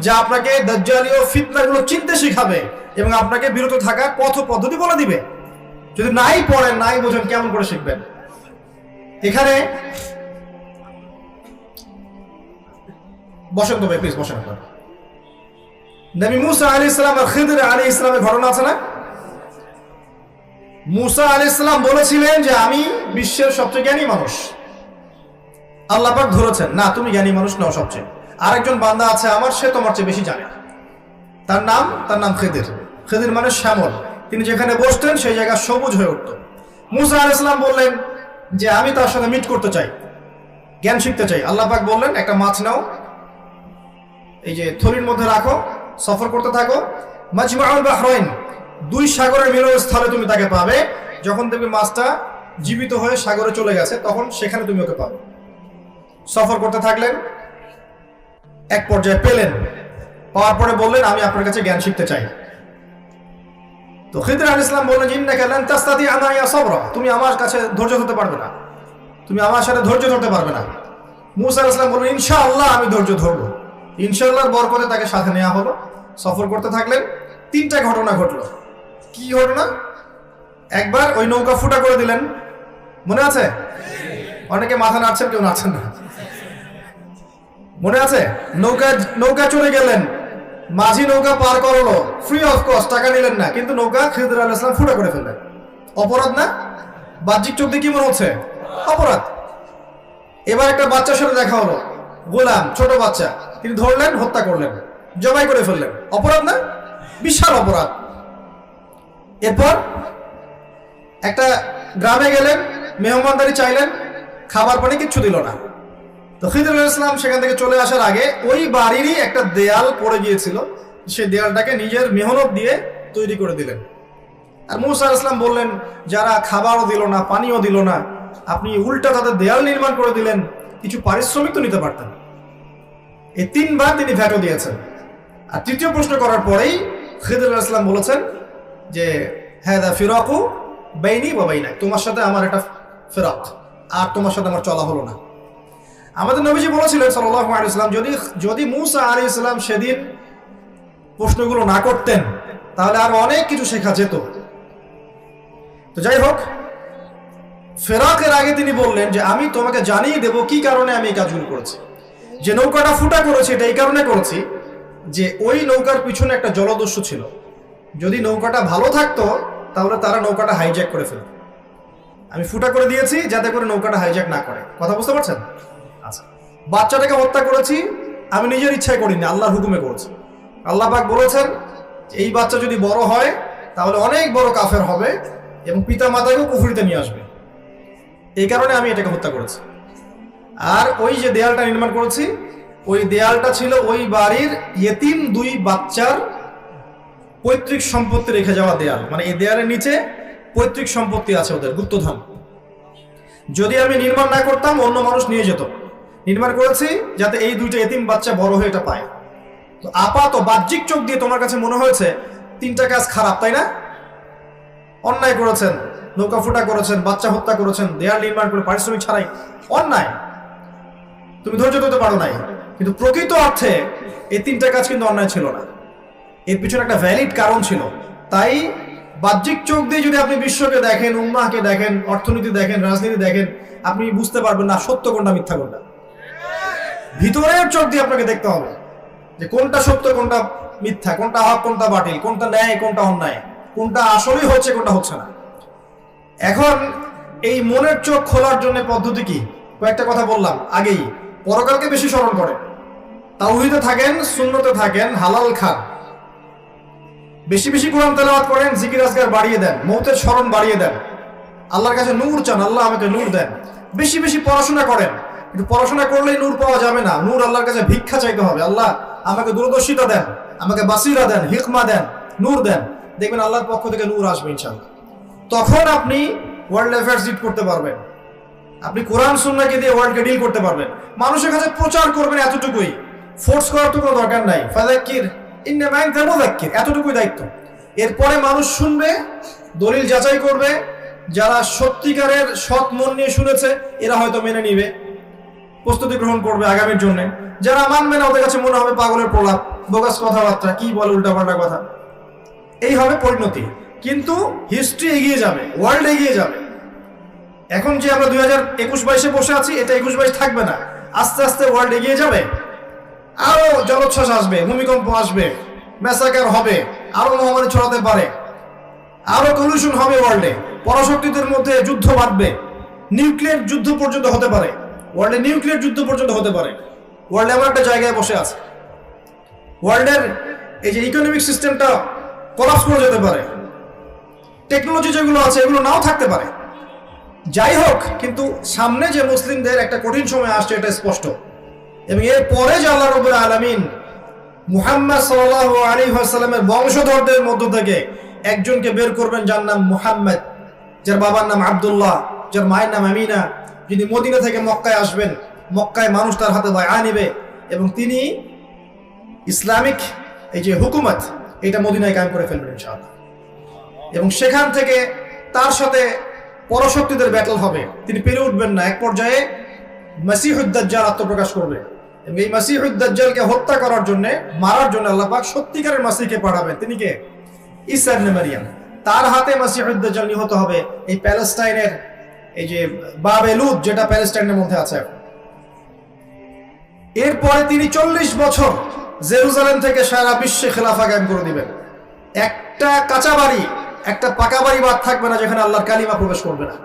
যা আপনাকে দাজ্জালীয় ফিতনাগুলো চিনতে শিখাবে এবং আপনাকে বিরত থাকার পথ পদ্ধতি বলে দিবে। যদি নাই পড়েন, নাই বোঝেন, কেমন করে শিখবেন? এখানে বসেন তো ভাই, প্লিজ বসেন। আপনার নবী মুসা আলাইহিস সালাম আর খিদির আলাইহিস সালামের ঘটনা আছে না? মুসা আলাইহিস সালাম বলেছিলেন যে আমি বিশ্বের সবচেয়ে জ্ঞানী মানুষ। আল্লাহ পাক ধরেছেন, না তুমি জ্ঞানী মানুষ নও সবচেয়ে, আরেকজন বান্দা আছে আমার, সে তোমার চেয়ে বেশি জানে। তার নাম খিদির। খিদির মানে শ্যামল। তিনি যেখানে বসতেন সেই জায়গা সবুজ হয়ে উঠত। মুসা আলাইহিস সালাম বললেন যে আমি তার সাথে মিট করতে চাই, জ্ঞান শিখতে চাই। আল্লাহ পাক বললেন একটা মাছ নাও, এই যে থলির মধ্যে রাখো, সফর করতে থাকো। মাজমাউল বাহরাইন, দুই সাগরের মিলনস্থলে তুমি তাকে পাবে। যখন দেখবে মাছটা জীবিত হয়ে সাগরে চলে গেছে, তখন সেখানে তুমি ওকে পাবে। সফর করতে থাকলেন, এক পর্যায়ে পেলেন। পাওয়ার পরে বললেন আমি আপনার কাছে জ্ঞান শিখতে চাই। তো খিদির আলাইহিস সালাম বললেন ইন্নাকা লান তাস্তাতিআ মাইয়া সাবরা, তুমি আমার কাছে ধৈর্য ধরতে পারবে না, তুমি আমার সাথে ধৈর্য ধরতে পারবে না। মুসা আলাইহিস সালাম বললেন ইনশাআল্লাহ আমি ধৈর্য ধরবো। ইনশাআল্লাহর বরকতে তাকে সাথে নেওয়া হলো। সফর করতে থাকলেন। 3টা ঘটনা ঘটলো। কি ঘটনা? একবার ওই নৌকা ফুটা করে দিলেন, মনে আছে? অনেকে মাথা নাড়ছেন, কেউ নাড়ছেন না। মনে আছে? নৌকা চলে গেলেন, মাঝি নৌকা পার করলো, ফ্রি অফ কস্ট, টাকা নিলেন না, কিন্তু নৌকা খিদির আলাইহিস সালাম ফুটা করে ফেললেন। অপরাধ না? বাহ্যিক চোখ দিয়ে কি মনে হচ্ছে? অপরাধ। এবার একটা বাচ্চার সাথে দেখা হলো, গোলাম, ছোট বাচ্চা, তিনি ধরলেন, হত্যা করলেন, জবাই করে ফেললেন। অপরাধ না? বিশাল অপরাধ। এরপর একটা গ্রামে গেলেন, মেহমানদারি চাইলেন, খাবার পানি কিচ্ছু দিল না। তো খিদির আলাইহিস সালাম সেখান থেকে চলে আসার আগে ওই বাড়িরই একটা দেয়াল পড়ে গিয়েছিল, সেই দেয়ালটাকে নিজের মেহনত দিয়ে তৈরি করে দিলেন। আর মুসা আলাইহিস সালাম বললেন যারা খাবারও দিল না, পানিও দিল না, আপনি উল্টা তাদের দেয়াল নির্মাণ করে দিলেন, কিছু পারিশ্রমিক তো নিতে পারতেন। এই 3বার তিনি ভ্যাটো দিয়েছেন। আর তৃতীয় প্রশ্ন করার পরেই খিদির আলাইহিস সালাম বলেছেন যে হাদা ফিরাকু বাইনি ওয়া বাইনাক, তোমার সাথে আমার একটা ফিরাক, আর তোমার সাথে আমার চলা হলো না। আমাদের নবীজি বলেছিলেন সাল্লাল্লাহু আলাইহি ওয়াসাল্লাম যদি মুসা আলাইহিস সালাম সেদিন প্রশ্নগুলো না করতেন তাহলে আর অনেক কিছু শেখা যেত। তো যাই হোক, ফেরাকের আগে তিনি বললেন যে আমি তোমাকে জানিয়ে দেব কি কারণে আমি এই কাজগুলো করেছি। যে নৌকাটা ফুটা করেছি এটা এই কারণে করেছি যে ওই নৌকার পিছনে একটা জলদস্যু ছিল। যদি নৌকাটা ভালো থাকতো তাহলে তারা নৌকাটা হাইজ্যাক করে ফেলত। আমি ফুটা করে দিয়েছি যাতে করে নৌকাটা হাইজ্যাক না করে। কথা বুঝতে পারছেন? আচ্ছা, বাচ্চাটাকে হত্যা করেছি আমি নিজের ইচ্ছায় করিনি, আল্লাহর হুকুমে করেছি। আল্লাহ পাক বলেছেন এই বাচ্চা যদি বড় হয় তাহলে অনেক বড় কাফের হবে এবং পিতা মাতাকেও কুফরিতে নিয়ে আসবে। এই কারণে আমি এটাকে হত্যা করেছি। আর ওই যে দেয়ালটা নির্মাণ করেছি, ওই দেয়ালটা ছিল ওই বাড়ির ইয়েতিম 2 বাচ্চার পৈতৃক সম্পত্তি রেখে যাওয়া দেয়াল। মানে এই দেয়ালের নিচে পৈতৃক সম্পত্তি আছে, ওদের গুপ্তধন। যদি আমি নির্মাণ না করতাম অন্য মানুষ নিয়ে যেত। নির্মাণ করেছি যাতে এই 2টা ইয়েতিম বাচ্চা বড় হয়ে এটা পায়। তো আপাতত বাহ্যিক চোখ দিয়ে তোমার কাছে মনে হয়েছে 3টা কাজ খারাপ, তাই না? অন্যায় করেছেন, নৌকা ফুটা করেছেন, বাচ্চা হত্যা করেছেন, দেয়াল নির্মাণ করে পারিশ্রমিক ছাড়াই, অন্যায়। তুমি ধৈর্য ধরতে পারো নাই, কিন্তু প্রকৃত অর্থে এই 3টা কাজ কিন্তু অন্যায় ছিল না। এর পিছনে একটা ভ্যালিড কারণ ছিল। তাই বাহ্যিক চোখ দিয়ে যদি আপনি বিশ্বকে দেখেন, উম্মাহকে দেখেন, অর্থনীতি দেখেন, রাজনীতি দেখেন, আপনি বুঝতে পারবেন না সত্য কোনটা মিথ্যা কোনটা। ভিতরের চোখ দিয়ে আপনাকে দেখতে হবে যে কোনটা সত্য, কোনটা মিথ্যা, কোনটা হক, কোনটা বাতিল, কোনটা ন্যায়, কোনটা অন্যায়, কোনটা আসলেই হচ্ছে, কোনটা হচ্ছে না। এখন এই মনের চোখ খোলার জন্য পদ্ধতি কি? কয়েকটা কথা বললাম আগেই। পরকালকে বেশি স্মরণ করেন, তাওহীদে থাকেন, সুন্নতে থাকেন, হালাল খান, বেশি বেশি কোরআন তেলাওয়াত করেন, জিকির আজকার বাড়িয়ে দেন, মৌতের স্মরণ বাড়িয়ে দেন, আল্লাহর কাছে নূর চান, আল্লাহ আমাকে নূর দেন। বেশি বেশি পড়াশোনা করেন, কিন্তু পড়াশোনা করলেই নূর পাওয়া যাবে না। নূর আল্লাহর কাছে ভিক্ষা চাইতে হবে। আল্লাহ আমাকে দূরদর্শিতা দেন, আমাকে বাসিরা দেন, হিকমা দেন, নূর দেন। দেখবেন আল্লাহর পক্ষ থেকে নূর আসবে ইনশাআল্লাহ। তখন আপনি ওয়ার্ল্ড অ্যাফেয়ার্স লিড করতে পারবেন, আপনি কোরআন সুন্নাহকে দিয়ে ওয়ার্ল্ডকে ডিল করতে পারবেন। মানুষের কাছে প্রচার করবেন, এতটুকুই। ফোর্স করার তো কোনো দরকার নাই। ফাযাক্কির ইন্নামা আনতা মুযাক্কির, এতটুকুই দায়িত্ব। এরপরে মানুষ শুনবে, দলিল যাচাই করবে, যারা সত্যিকারের সৎ মন নিয়ে শুনেছে এরা হয়তো মেনে নিবে, প্রস্তুতি গ্রহণ করবে আগামীর জন্য। যারা মানবে না ওদের কাছে মনে হবে পাগলের প্রলাপ, বোগাস কথাবার্তা, কি বলে উল্টাপাল্টা কথা। এই হবে পরিণতি। কিন্তু হিস্ট্রি এগিয়ে যাবে, ওয়ার্ল্ড এগিয়ে যাবে। এখন যে আমরা 2021-22-এ বসে আছি, এটা 21-22 থাকবে না। আস্তে আস্তে ওয়ার্ল্ড এগিয়ে যাবে, আরো জলোচ্ছ্বাস আসবে, ভূমিকম্প আসবে, ম্যাসাকার হবে, আরো মহামারী ছড়াতে পারে, আরো পলিউশন হবে ওয়ার্ল্ডে, পরাশক্তিদের মধ্যে যুদ্ধ বাড়বে, নিউক্লিয়ার যুদ্ধ পর্যন্ত হতে পারে, ওয়ার্ল্ডে নিউক্লিয়ার যুদ্ধ পর্যন্ত হতে পারে। ওয়ার্ল্ড এমন একটা জায়গায় বসে আছে, ওয়ার্ল্ডের এই যে ইকোনমিক সিস্টেমটা কোলাপস করে যেতে পারে, টেকনোলজি যেগুলো আছে এগুলো নাও থাকতে পারে। যাই হোক, কিন্তু সামনে যে মুসলিমদের একটা কঠিন সময় আসছে এটা স্পষ্ট। এবং এর পরে যে আল্লাহ রাব্বুল আলামিন মুহাম্মদ সাল্লাল্লাহু আলাইহি ওয়াসাল্লামের বংশধরদের মধ্য থেকে একজনকে বের করবেন, যার নাম মুহাম্মদ, যার বাবার নাম আব্দুল্লাহ, যার মায়ের নাম আমিনা। যিনি মদিনা থেকে মক্কায় আসবেন, মক্কায় মানুষ তার হাতে বায়আ নিবে এবং তিনি ইসলামিক এই যে হুকুমত এটা মদিনায় কায়েম করে ফেলবেন ইনশাআল্লাহ। এবং সেখান থেকে তার সাথে পরশক্তিদের ব্যাটল হবে, তিনি পেরে উঠবেন না। এক পর্যায়ে মাসিহুদ দাজ্জাল আত্মপ্রকাশ করবে এবং এই মাসিহুদ দাজ্জালকে হত্যা করার জন্য, মারার জন্য আল্লাহ পাক সত্যিকারের মাসিহকে পাঠাবেন। তিনি কে? ঈসা ইবনে মারইয়াম। তার হাতে মাসিহুদ দাজ্জাল নিহত হবে এই প্যালেস্টাইনের এই যে বাবেলুদ, যেটা প্যালেস্টাইনের মধ্যে আছে এখন। এরপরে তিনি 40 বছর জেরুজালেম থেকে সারা বিশ্বে খেলাফা কায়েম করে দিবেন। একটা কাঁচা বাড়ি, একটা পাকা বাড়ি বাদ থাকবে না যেখানে আল্লাহর কালিমা প্রবেশ করবে না।